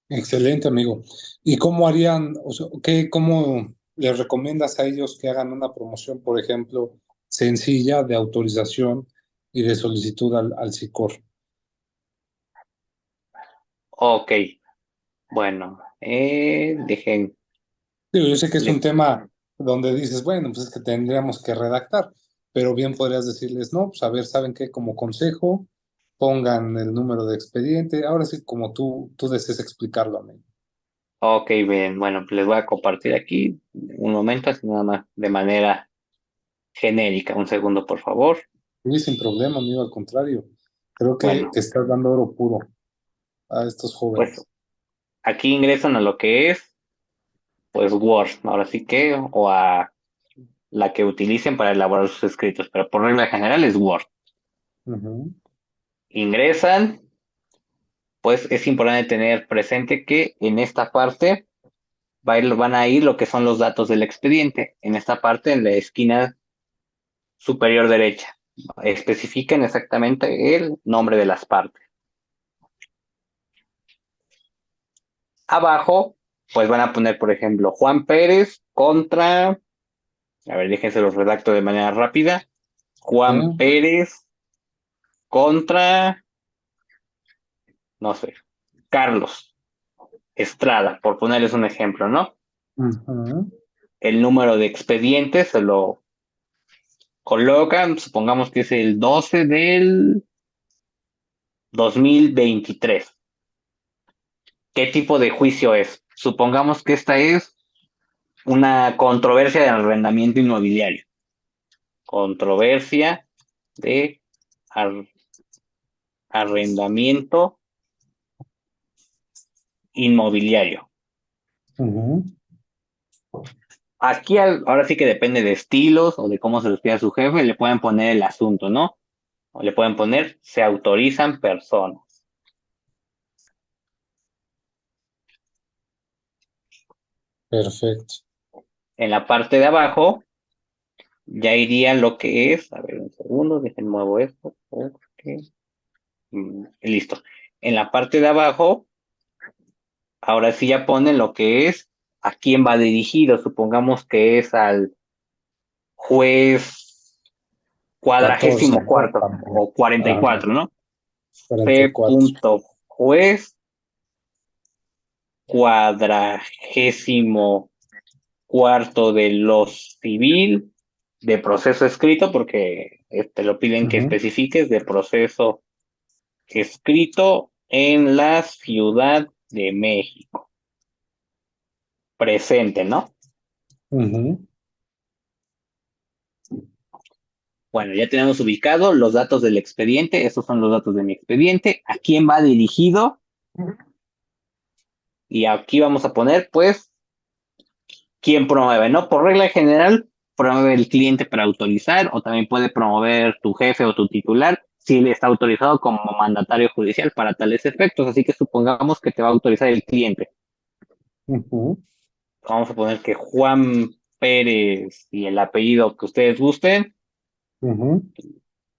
Excelente, amigo. ¿Y cómo harían, o sea, cómo les recomiendas a ellos que hagan una promoción, por ejemplo, sencilla de autorización y de solicitud al SICOR? Ok, bueno, dejen, Digo, yo sé que es un le- tema donde dices, bueno, pues es que tendríamos que redactar, pero bien podrías decirles, no, pues a ver, ¿saben qué? Como consejo, pongan el número de expediente. Ahora sí, como tú desees explicarlo, amigo. ok, bien, bueno, pues les voy a compartir aquí un momento, así nada más de manera genérica. Un segundo, por favor. Sí, sin problema, amigo, al contrario. Creo que Bueno, estás dando oro puro a estos pues jóvenes. aquí ingresan a lo que es, pues Word, ahora sí que, o a la que utilicen para elaborar sus escritos, pero por regla general es Word. Ujú, Ingresan, pues es importante tener presente que en esta parte van a ir lo que son los datos del expediente. En esta parte, en la esquina superior derecha, especifiquen exactamente el nombre de las partes. Abajo, pues van a poner, por ejemplo, Juan Pérez contra, a ver, déjense los redacto de manera rápida. Juan sí, Pérez contra, no sé, Carlos Estrada, por ponerles un ejemplo, ¿no? ujú, El número de expediente se lo colocan, supongamos que es el 12 del 2023. ¿Qué tipo de juicio es? Supongamos que esta es una controversia de arrendamiento inmobiliario. Controversia de ar- arrendamiento inmobiliario. ujú. Aquí ahora sí que depende de estilos o de cómo se los pida su jefe, le pueden poner el asunto, ¿no? O le pueden poner se autorizan personas. Perfecto. En la parte de abajo ya iría lo que es, a ver un segundo, dejen muevo esto, porque, listo. En la parte de abajo, ahora sí ya ponen lo que es a quién va dirigido, supongamos que es al juez 14, cuadragésimo ¿no? cuarto También. o cuarenta y Ajá, cuatro, ¿no? C. 44. Juez cuadragésimo cuarto de lo civil de proceso escrito, porque te lo piden que Ujú, especifiques de proceso escrito en la Ciudad de México. Presente, ¿no? ujú, Bueno, ya tenemos ubicado los datos del expediente, esos son los datos de mi expediente, a quién va dirigido y aquí vamos a poner pues quién promueve, ¿no? Por regla general, promueve el cliente para autorizar o también puede promover tu jefe o tu titular si él está autorizado como mandatario judicial para tales efectos. Así que supongamos que te va a autorizar el cliente. ujú, Vamos a poner que Juan Pérez y el apellido que ustedes gusten, ujú,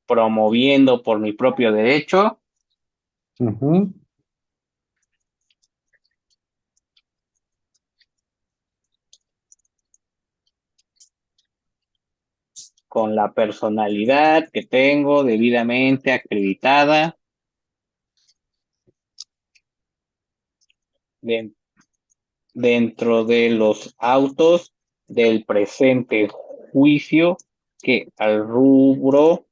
promoviendo por mi propio derecho ujú. con la personalidad que tengo debidamente acreditada dentro de los autos del presente juicio que al rubro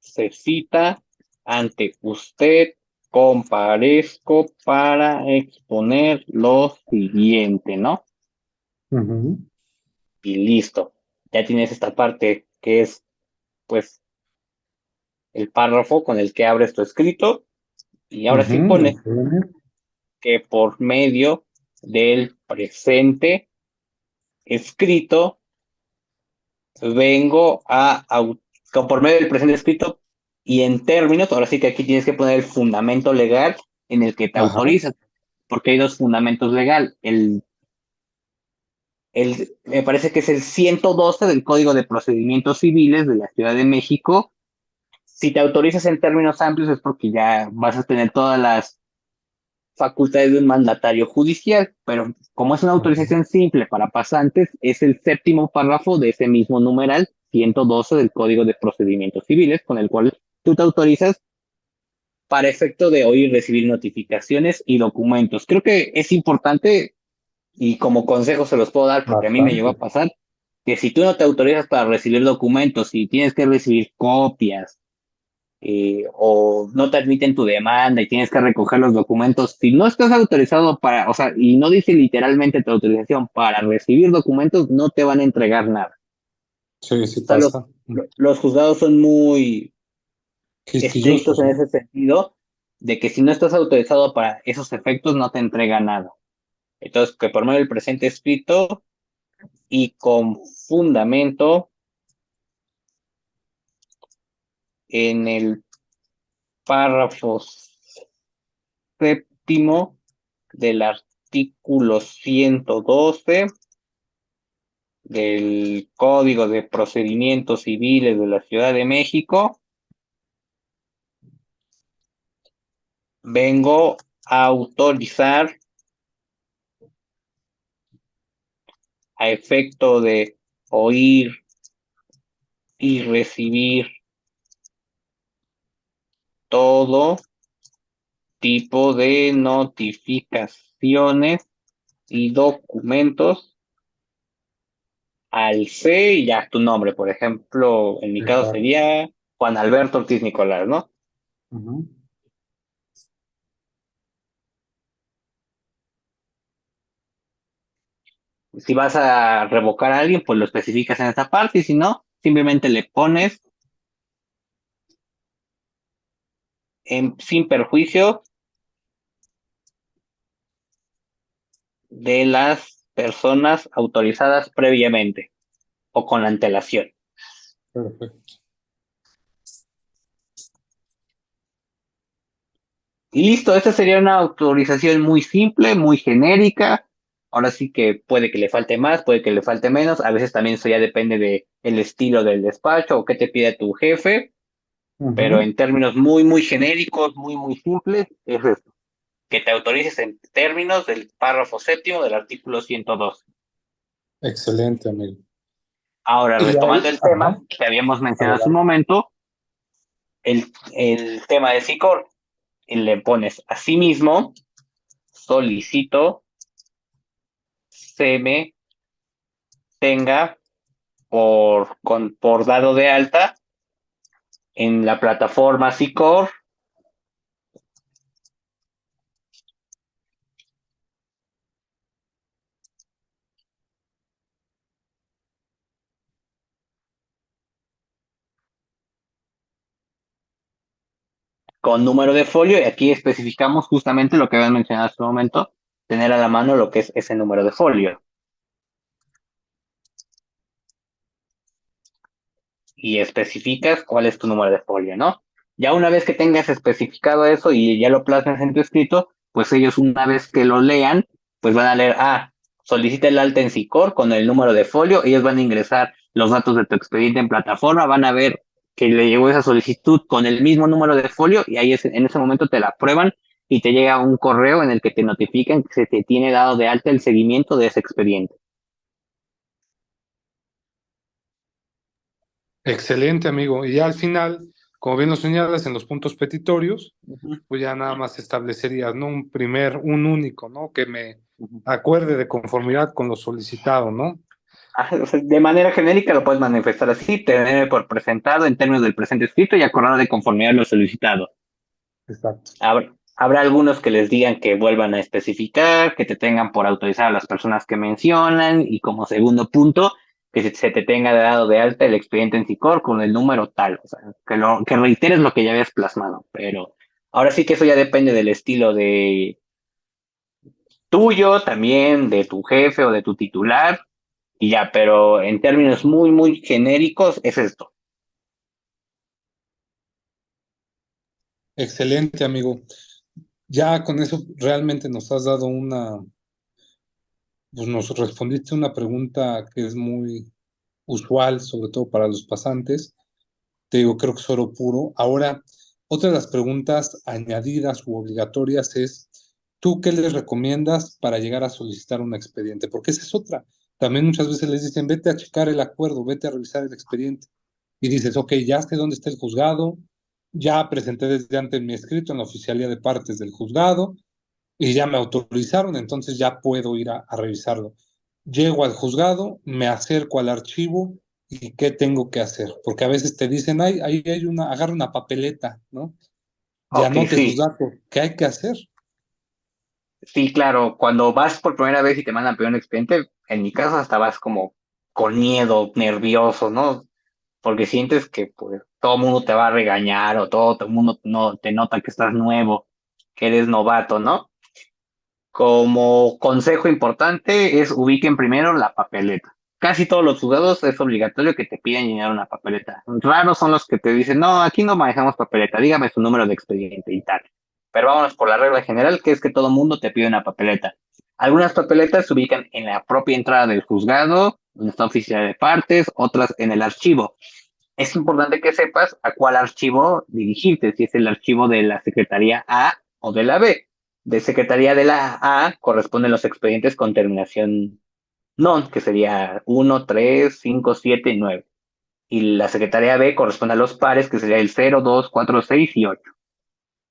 se cita ante usted, comparezco para exponer lo siguiente, ¿no? Ujú, Y listo. Ya tienes esta parte que es, pues, el párrafo con el que abres tu escrito. Y ahora sí ujú, pones excelente. que por medio del presente escrito vengo por medio del presente escrito y en términos, ahora sí que aquí tienes que poner el fundamento legal en el que te Ajá, autorizas, porque hay dos fundamentos legal. Me parece que es el 112 del Código de Procedimientos Civiles de la Ciudad de México. Si te autorizas en términos amplios es porque ya vas a tener todas las facultades de un mandatario judicial, pero como es una ajá. autorización simple para pasantes, es el séptimo párrafo de ese mismo numeral 112 del Código de Procedimientos Civiles, con el cual tú te autorizas para efecto de oír y recibir notificaciones y documentos. Creo que es importante y como consejo se los puedo dar porque a mí me llegó a Bastante. pasar que si tú no te autorizas para recibir documentos y tienes que recibir copias o no te admiten tu demanda y tienes que recoger los documentos, si no estás autorizado para, o sea, y no dice literalmente tu autorización para recibir documentos, no te van a entregar nada. Sí, sí O sea, pasa. los juzgados son muy estrictos Quisquillosos, en ¿no? ese sentido, de que si no estás autorizado para esos efectos, no te entrega nada. Entonces, que por medio del presente escrito y con fundamento en el párrafo séptimo del artículo 112 del Código de Procedimientos Civiles de la Ciudad de México, vengo a autorizar a efecto de oír y recibir todo tipo de notificaciones y documentos al C y ya tu nombre. Por ejemplo, en mi Sí, caso claro. sería Juan Alberto Ortiz Nicolás, ¿no? Ujú. Si vas a revocar a alguien, pues lo especificas en esta parte y si no, simplemente le pones sin perjuicio de las personas autorizadas previamente o con antelación. Perfecto. Y listo, esta sería una autorización muy simple, muy genérica. Ahora sí que puede que le falte más, puede que le falte menos. A veces también eso ya depende de el estilo del despacho o qué te pide tu jefe, pero Ujú. en términos muy, muy genéricos, muy, muy simples, es esto. Que te autorices en términos del párrafo séptimo del artículo 102. Excelente, amigo. Ahora, Y retomando ahí, el tema ajá, que habíamos mencionado hace un adelante. momento, el tema de SICOR, y le pones asimismo, solicito se me tenga por dado de alta en la plataforma SICOR con número de folio y aquí especificamos justamente lo que habían mencionado hace un momento, tener a la mano lo que es ese número de folio y especificas cuál es tu número de folio, ¿no? Ya una vez que tengas especificado eso y ya lo plasmas en tu escrito, pues ellos una vez que lo lean, pues van a leer, solicita el alta en SICOR con el número de folio, ellos van a ingresar los datos de tu expediente en plataforma, van a ver que le llegó esa solicitud con el mismo número de folio y ahí en ese momento te la aprueban y te llega un correo en el que te notifican que se te tiene dado de alta el seguimiento de ese expediente. Excelente, amigo. Y ya al final, como bien lo señalas, en los puntos petitorios, Ujú, pues ya nada más establecerías, ¿no? Un único, ¿no? Que me ujú. acuerde de conformidad con lo solicitado, ¿no? O sea, de manera genérica lo puedes manifestar así, tener por presentado en términos del presente escrito y acordar de conformidad a lo solicitado. Exacto. Habrá algunos que les digan que vuelvan a especificar, que te tengan por autorizar a las personas que mencionan y como segundo punto, que se te tenga dado de alta el expediente en SICOR con el número tal, o sea, que reiteres lo que ya habías plasmado, pero ahora sí que eso ya depende del estilo de tuyo, también de tu jefe o de tu titular y ya, pero en términos muy, muy genéricos es esto. Excelente, amigo. Ya con eso realmente nos has dado pues nos respondiste una pregunta que es muy usual, sobre todo para los pasantes. Te digo, creo que es oro puro. Ahora, otra de las preguntas añadidas u obligatorias es, ¿tú qué les recomiendas para llegar a solicitar un expediente? Porque esa es otra. También muchas veces les dicen, vete a checar el acuerdo, vete a revisar el expediente. Y dices, ok, ya sé dónde está el juzgado, ya presenté desde antes mi escrito en la oficialía de partes del juzgado y ya me autorizaron, entonces ya puedo ir a revisarlo. Llego al juzgado, me acerco al archivo y ¿qué tengo que hacer? Porque a veces te dicen, ay, ahí hay agarra una papeleta, ¿no? Y Ok, anote sus sí. datos. ¿Qué hay que hacer? Sí, claro, cuando vas por primera vez y te mandan a pedir un expediente, en mi caso hasta vas como con miedo, nervioso, ¿no? Porque sientes que pues todo el mundo te va a regañar o todo el mundo no te nota que estás nuevo, que eres novato, ¿no? Como consejo importante es ubiquen primero la papeleta. Casi todos los juzgados es obligatorio que te piden llenar una papeleta. Raros son los que te dicen, no, aquí no manejamos papeleta, dígame su número de expediente y tal. Pero vámonos por la regla general, que es que todo mundo te pide una papeleta. Algunas papeletas se ubican en la propia entrada del juzgado, donde está oficina de partes, otras en el archivo. Es importante que sepas a cuál archivo dirigirte, si es el archivo de la Secretaría A o de la B. De Secretaría de la A corresponden los expedientes con terminación NON, que sería 1, 3, 5, 7 y 9. Y la Secretaría B corresponde a los pares, que sería el 0, 2, 4, 6 y 8.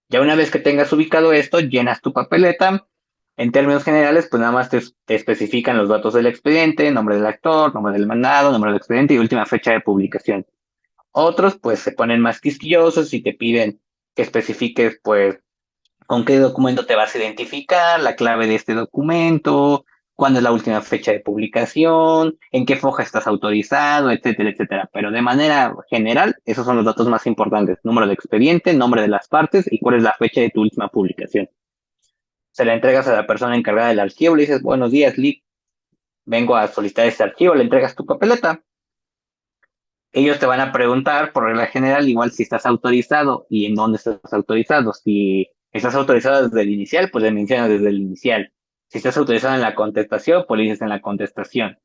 Ya una vez que tengas ubicado esto, llenas tu papeleta. En términos generales, pues nada más te especifican los datos del expediente, nombre del actor, nombre del mandado, nombre del expediente y última fecha de publicación. Otros, pues, se ponen más quisquillosos y te piden que especifiques, pues, con qué documento te vas a identificar, la clave de este documento, cuándo es la última fecha de publicación, en qué foja estás autorizado, etcétera, etcétera. Pero de manera general, esos son los datos más importantes. Número de expediente, nombre de las partes y cuál es la fecha de tu última publicación. Se la entregas a la persona encargada del archivo, le dices, buenos días, Lee, vengo a solicitar este archivo, le entregas tu papeleta. Ellos te van a preguntar, por regla general, igual si estás autorizado y en dónde estás autorizado. Si estás autorizado desde el inicial, pues le mencionas desde el inicial. Si estás autorizado en la contestación, pues le dices en la contestación.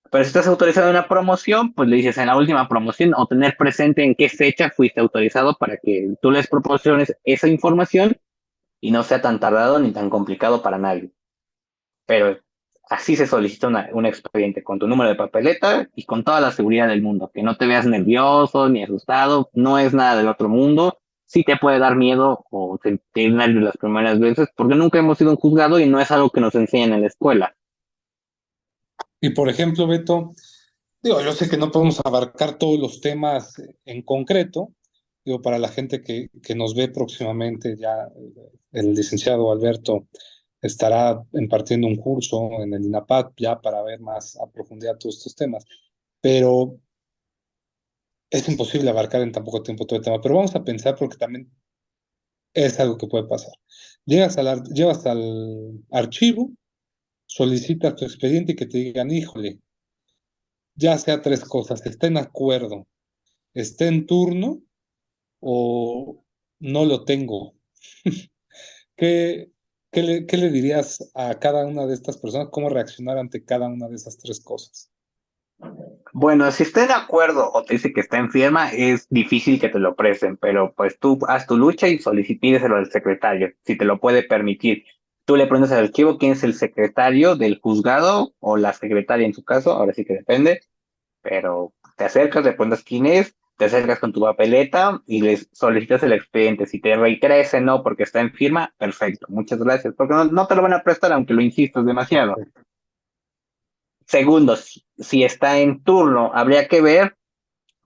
Pero si estás autorizado en la promoción, pues le dices en la última promoción o tener presente en qué fecha fuiste autorizado para que tú les proporciones esa información y no sea tan tardado ni tan complicado para nadie. Pero así se solicita un expediente con tu número de papeleta y con toda la seguridad del mundo. Que no te veas nervioso ni asustado, no es nada del otro mundo. Sí te puede dar miedo o sentir nervios las primeras veces porque nunca hemos sido un juzgado y no es algo que nos enseñan en la escuela. Y por ejemplo, Beto, digo, yo sé que no podemos abarcar todos los temas en concreto, digo, para la gente que nos ve próximamente, ya el licenciado Alberto estará impartiendo un curso en el INAPAD ya para ver más a profundidad todos estos temas. Pero es imposible abarcar en tan poco tiempo todo el tema. Pero vamos a pensar porque también es algo que puede pasar. Llevas al archivo, solicitas tu expediente y que te digan, híjole, ya sea tres cosas, está en acuerdo, está en turno o no lo tengo. ¿Qué, qué le dirías a cada una de estas personas? ¿Cómo reaccionar ante cada una de esas tres cosas? Bueno, si está de acuerdo o te dice que está enferma, es difícil que te lo presten, pero pues tú haz tu lucha y pídeselo al secretario, si te lo puede permitir. Tú le preguntas al archivo quién es el secretario del juzgado o la secretaria en su caso, ahora sí que depende, pero te acercas, le preguntas quién es, te acercas con tu papeleta y les solicitas el expediente. Si te reitera ese no porque está en firma, perfecto, muchas gracias, porque no te lo van a prestar aunque lo insistas demasiado. Segundo, si está en turno, habría que ver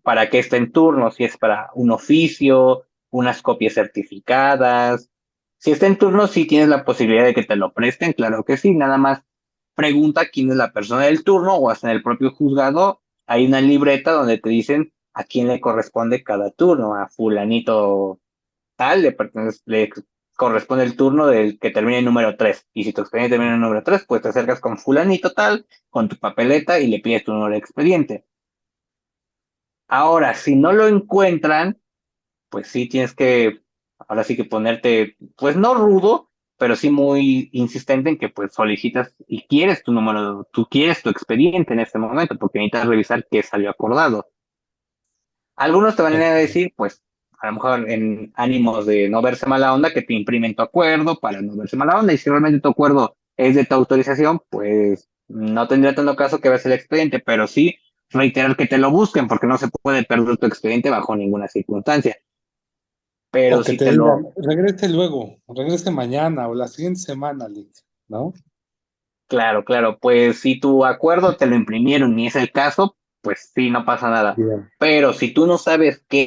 para qué está en turno, si es para un oficio, unas copias certificadas. Si está en turno, sí tienes la posibilidad de que te lo presten, claro que sí, nada más pregunta quién es la persona del turno o hasta en el propio juzgado hay una libreta donde te dicen a quién le corresponde cada turno, a fulanito tal, le corresponde el turno del que termine en número 3. Y si tu expediente termina en número 3, pues te acercas con fulanito tal, con tu papeleta y le pides tu número de expediente. Ahora, si no lo encuentran, pues sí tienes que, ahora sí que ponerte, pues no rudo, pero sí muy insistente en que pues solicitas y quieres tu número, tú quieres tu expediente en este momento, porque necesitas revisar qué salió acordado. Algunos te van a decir, pues, a lo mejor en ánimos de no verse mala onda, que te imprimen tu acuerdo para no verse mala onda, y si realmente tu acuerdo es de tu autorización, pues no tendría tanto caso que veas el expediente, pero sí reiterar que te lo busquen, porque no se puede perder tu expediente bajo ninguna circunstancia. O Pero que si te te digan, lo, regrese luego, regrese mañana o la siguiente semana, Lick, ¿no? claro, claro, pues si tu acuerdo te lo imprimieron y es el caso, pues sí, no pasa nada. Bien. Pero si tú no sabes de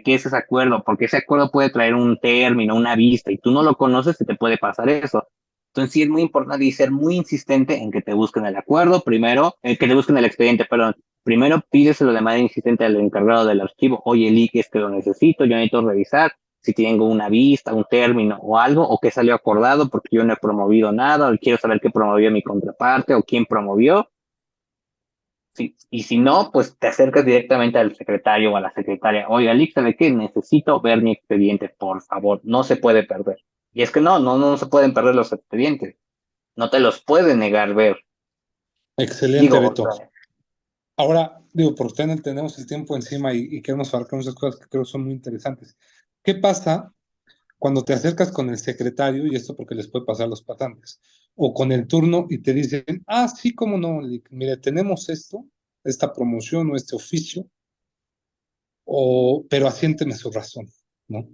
qué es ese acuerdo, porque ese acuerdo puede traer un término, una vista, y tú no lo conoces, se te puede pasar eso. Entonces sí es muy importante y ser muy insistente en que te busquen el acuerdo, primero, que te busquen el expediente, perdón. Primero pídeselo de manera insistente al encargado del archivo. Oye, Lick, es que lo necesito, yo necesito revisar si tengo una vista, un término o algo, o que salió acordado porque yo no he promovido nada, o quiero saber qué promovió mi contraparte o quién promovió. Sí, y si no, pues te acercas directamente al secretario o a la secretaria. Oiga, Lick, ¿sabe qué? Necesito ver mi expediente, por favor, no se puede perder. Y es que no se pueden perder los expedientes, no te los puede negar ver. Excelente, Digo, o Beto. sea, Ahora, digo, por tenemos el tiempo encima y queremos abarcar muchas cosas que creo son muy interesantes. ¿Qué pasa cuando te acercas con el secretario, y esto porque les puede pasar a los pasantes, o con el turno y te dicen, ah, sí, cómo no, Lick, mire, tenemos esto, esta promoción o este oficio, pero asiénteme su razón, ¿no?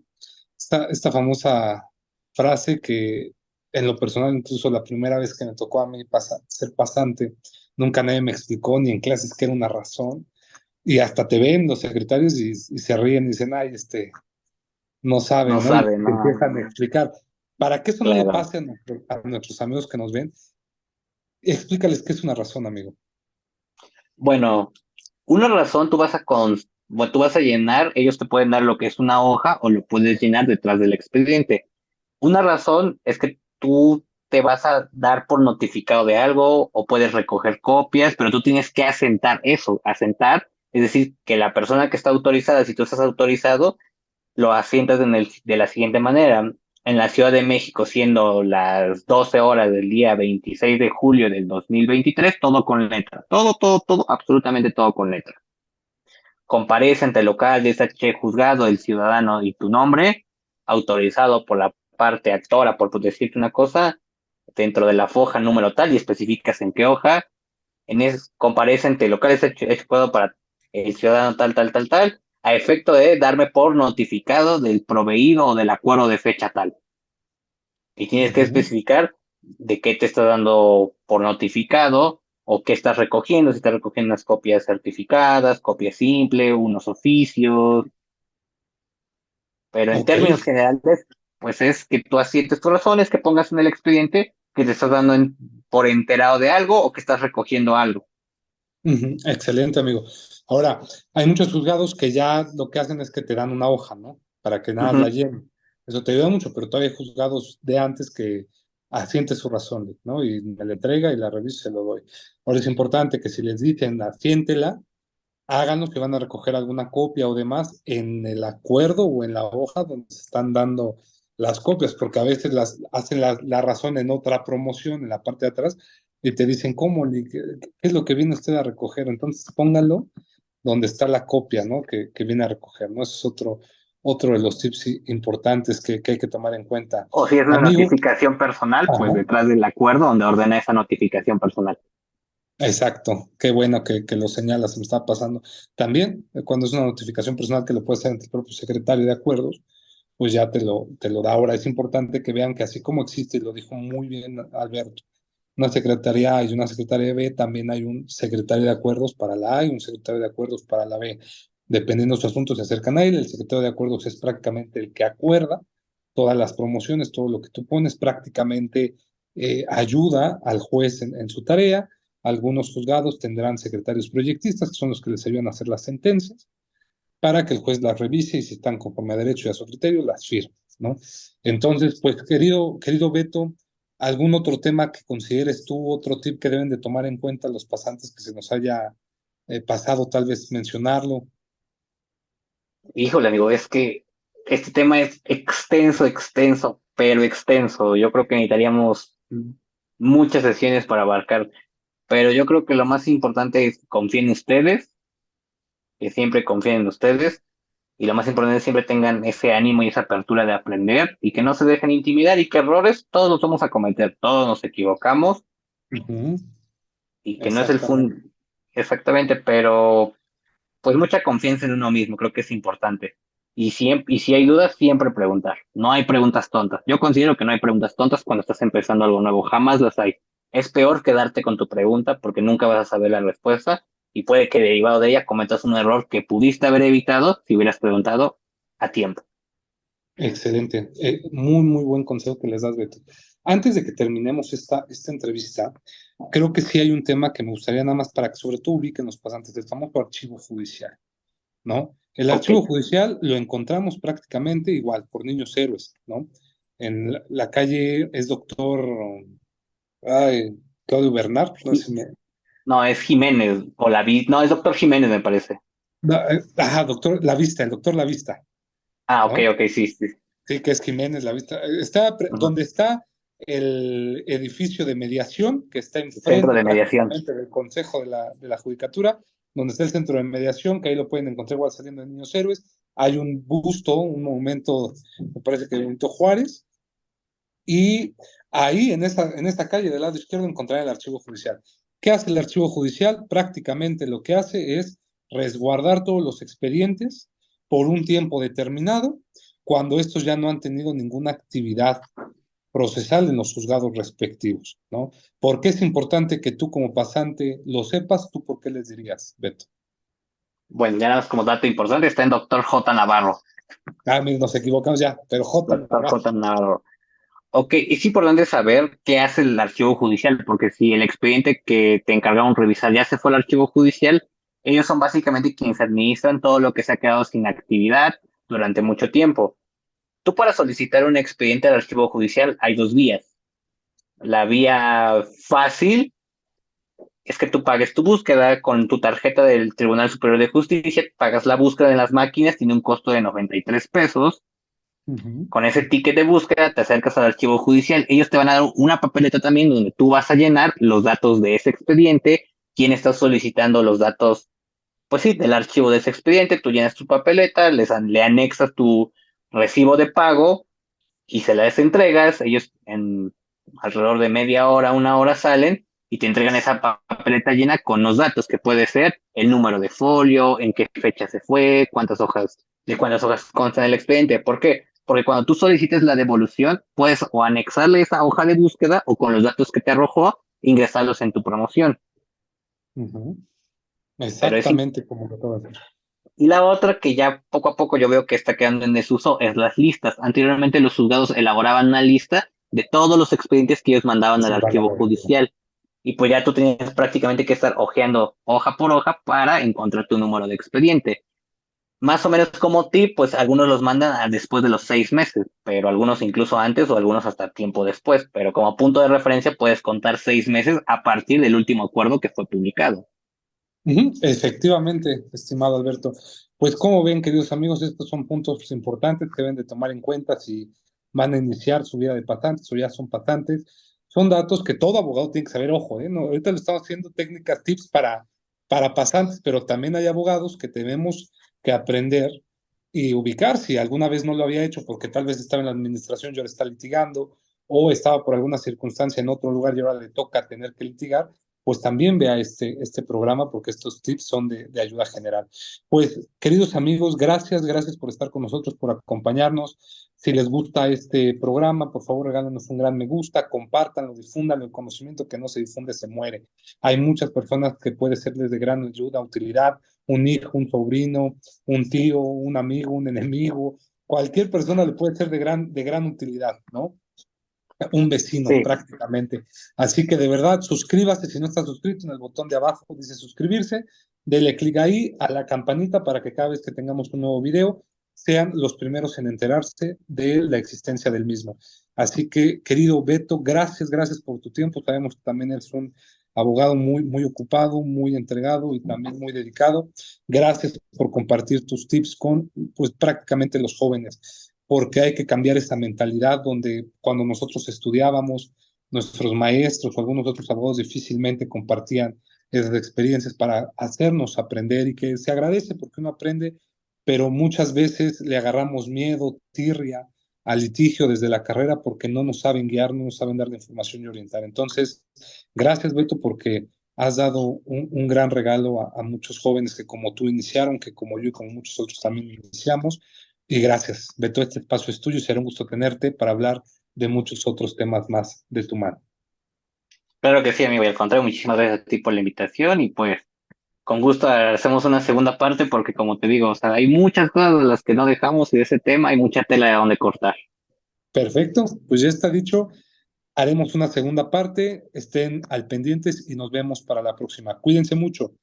Esta famosa frase que en lo personal, incluso la primera vez que me tocó a mí ser pasante, nunca nadie me explicó ni en clases que era una razón, y hasta te ven los secretarios y se ríen y dicen, ay, no no saben, ¿no? Y sabe, te no, empiezan a explicar. Para que eso no le claro. pase a nuestros amigos que nos ven, explícales qué es una razón, amigo. Bueno, una razón bueno, tú vas a llenar, ellos te pueden dar lo que es una hoja o lo puedes llenar detrás del expediente. Una razón es que tú te vas a dar por notificado de algo o puedes recoger copias, pero tú tienes que asentar eso, asentar, es decir, que la persona que está autorizada, si tú estás autorizado, lo asientas de la siguiente manera. En la Ciudad de México, siendo las 12 horas del día 26 de julio del 2023, todo con letra, todo, absolutamente todo con letra. Comparece ante el local de este juzgado el ciudadano y tu nombre, autorizado por la parte actora, por decirte una cosa, dentro de la foja número tal y especificas en qué hoja. Comparece ante el local de este juzgado para el ciudadano tal, a efecto de darme por notificado del proveído o del acuerdo de fecha tal. Y tienes que Ujú. especificar de qué te está dando por notificado o qué estás recogiendo, si estás recogiendo unas copias certificadas, copia simple, unos oficios, pero en Ok. términos generales, pues es que tú asientes tus razones, que pongas en el expediente que te estás dando por enterado de algo o que estás recogiendo algo. Ujú. Excelente, amigo. Ahora, hay muchos juzgados que ya lo que hacen es que te dan una hoja, ¿no? Para que nada la Ujú. llenen. Eso te ayuda mucho, pero todavía hay juzgados de antes que asiente su razón, ¿no? Y me la entrega y la reviso y se lo doy. Ahora es importante que si les dicen asiéntela, háganos que van a recoger alguna copia o demás en el acuerdo o en la hoja donde se están dando las copias, porque a veces hacen la razón en otra promoción, en la parte de atrás, y te dicen, ¿cómo? ¿Qué es lo que viene usted a recoger? Entonces póngalo donde está la copia, ¿no? Que viene a recoger, ¿no? Eso es otro de los tips importantes que hay que tomar en cuenta. O si es una Amigo, notificación personal, pues ajá, detrás del acuerdo donde ordena esa notificación personal. Exacto, qué bueno que lo señalas, se me está pasando. También, cuando es una notificación personal que lo puede hacer entre el propio secretario de acuerdos, pues ya te lo da. Ahora es importante que vean que así como existe, y lo dijo muy bien Alberto, una secretaría A y una secretaria B, también hay un secretario de acuerdos para la A y un secretario de acuerdos para la B. Dependiendo de sus asuntos, se acercan a él. El secretario de acuerdos es prácticamente el que acuerda todas las promociones, todo lo que tú pones, prácticamente ayuda al juez en su tarea. Algunos juzgados tendrán secretarios proyectistas, que son los que les ayudan a hacer las sentencias, para que el juez las revise y si están conforme a derecho y a su criterio, las firme, ¿no? Entonces, pues, querido Beto, ¿algún otro tema que consideres tú, otro tip que deben de tomar en cuenta los pasantes que se nos haya pasado, tal vez mencionarlo? Híjole, amigo, es que este tema es extenso, extenso, pero extenso. Yo creo que necesitaríamos muchas sesiones para abarcar, pero yo creo que lo más importante es confíen en ustedes, que siempre confíen en ustedes, y lo más importante es siempre tengan ese ánimo y esa apertura de aprender y que no se dejen intimidar y que errores todos los vamos a cometer, todos nos equivocamos Ujú, y que no es el exactamente. fun exactamente, pero pues mucha confianza en uno mismo, creo que es importante. Y si hay dudas, siempre preguntar. No hay preguntas tontas. Yo considero que no hay preguntas tontas cuando estás empezando algo nuevo. Jamás las hay. Es peor quedarte con tu pregunta porque nunca vas a saber la respuesta y puede que derivado de ella cometas un error que pudiste haber evitado si hubieras preguntado a tiempo. Excelente. Muy, muy buen consejo que les das, Beto. Antes de que terminemos esta entrevista, creo que sí hay un tema que me gustaría nada más para que sobre todo ubiquen los pasantes, el famoso archivo judicial, ¿no? El Ok. archivo judicial lo encontramos prácticamente igual por niños héroes, ¿no? En la calle es doctor, ay, Claudio Bernard, no sé si me... No, es Jiménez o la vi. No, es doctor Jiménez, me parece. Ajá, doctor La Vista, el doctor La Vista, Ah, ok, ¿no? ok, sí, sí. Sí, que es Jiménez La Vista. Está Ujú. donde está el edificio de mediación, que está Centro enfrente de mediación. prácticamente del Consejo de la Judicatura, donde está el centro de mediación, que ahí lo pueden encontrar igual saliendo de Niños Héroes. Hay un busto, un monumento, me parece que de Benito Juárez, y ahí en esta calle del lado izquierdo encontrarán el archivo judicial. ¿Qué hace el archivo judicial? Prácticamente lo que hace es resguardar todos los expedientes por un tiempo determinado, cuando estos ya no han tenido ninguna actividad procesal en los juzgados respectivos, ¿no? ¿Por qué es importante que tú como pasante lo sepas? ¿Tú por qué les dirías, Beto? Bueno, ya nada más como dato importante, está en doctor J. Navarro. Ah, mira, nos equivocamos ya, pero J. Doctor Navarro. J. Navarro. Ok, es importante saber qué hace el archivo judicial, porque si el expediente que te encargaron revisar ya se fue al archivo judicial, ellos son básicamente quienes administran todo lo que se ha quedado sin actividad durante mucho tiempo. Tú para solicitar un expediente al archivo judicial hay dos vías. La vía fácil es que tú pagues tu búsqueda con tu tarjeta del Tribunal Superior de Justicia, pagas la búsqueda en las máquinas, tiene un costo de 93 pesos. Ujú, Con ese ticket de búsqueda te acercas al archivo judicial. Ellos te van a dar una papeleta también donde tú vas a llenar los datos de ese expediente, quién está solicitando los datos, pues sí, del archivo de ese expediente. Tú llenas tu papeleta, le anexas tu recibo de pago y se las entregas. Ellos en alrededor de media hora, una hora salen y te entregan esa papeleta llena con los datos que puede ser el número de folio, en qué fecha se fue, cuántas hojas consta en el expediente. ¿Por qué? Porque cuando tú solicites la devolución, puedes o anexarle esa hoja de búsqueda o con los datos que te arrojó, ingresarlos en tu promoción. ujú. Pero es Exactamente como lo acabas de decir. Y la otra que ya poco a poco yo veo que está quedando en desuso es las listas. Anteriormente los juzgados elaboraban una lista de todos los expedientes que ellos mandaban al Sí, van a archivo ver. judicial. Y pues ya tú tenías prácticamente que estar hojeando hoja por hoja para encontrar tu número de expediente. Más o menos como tip, pues algunos los mandan después de los 6 meses, pero algunos incluso antes o algunos hasta tiempo después. Pero como punto de referencia puedes contar 6 meses a partir del último acuerdo que fue publicado. Ujú, efectivamente, estimado Alberto. Pues como ven, queridos amigos, estos son puntos importantes que deben de tomar en cuenta si van a iniciar su vida de pasantes o ya son pasantes. Son datos que todo abogado tiene que saber, ojo, ¿eh? No, ahorita le estamos haciendo técnicas, tips para pasantes, pero también hay abogados que tenemos que aprender y ubicar si alguna vez no lo había hecho porque tal vez estaba en la administración y ahora está litigando o estaba por alguna circunstancia en otro lugar y ahora le toca tener que litigar. pues también vea este programa porque estos tips son de ayuda general. Pues, queridos amigos, gracias por estar con nosotros, por acompañarnos. Si les gusta este programa, por favor, regálenos un gran me gusta, compártanlo, difúndanlo. El conocimiento que no se difunde se muere. Hay muchas personas que puede serles de gran ayuda, utilidad, un hijo, un sobrino, un tío, un amigo, un enemigo, cualquier persona le puede ser de gran utilidad, ¿no? Un vecino Sí, prácticamente. Así que de verdad, suscríbase si no está suscrito en el botón de abajo, dice suscribirse, dele clic ahí a la campanita para que cada vez que tengamos un nuevo video sean los primeros en enterarse de la existencia del mismo. Así que, querido Beto, gracias por tu tiempo. Sabemos que también eres un abogado muy ocupado, muy entregado y también muy dedicado. Gracias por compartir tus tips con pues prácticamente los jóvenes porque hay que cambiar esa mentalidad donde cuando nosotros estudiábamos, nuestros maestros o algunos otros abogados difícilmente compartían esas experiencias para hacernos aprender y que se agradece porque uno aprende, pero muchas veces le agarramos miedo, tirria al litigio desde la carrera porque no nos saben guiar, no nos saben dar la información y orientar. Entonces, gracias Beto porque has dado un gran regalo a muchos jóvenes que como tú iniciaron, que como yo y como muchos otros también iniciamos y gracias, Beto, este espacio es tuyo y será un gusto tenerte para hablar de muchos otros temas más de tu mano. claro que sí, amigo. Y al contrario, muchísimas gracias a ti por la invitación y pues con gusto hacemos una segunda parte porque como te digo, o sea, hay muchas cosas de las que no dejamos y de ese tema hay mucha tela de donde cortar. Perfecto, pues ya está dicho. Haremos una segunda parte. Estén al pendientes y nos vemos para la próxima. Cuídense mucho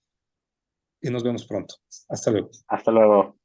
y nos vemos pronto. Hasta luego. Hasta luego.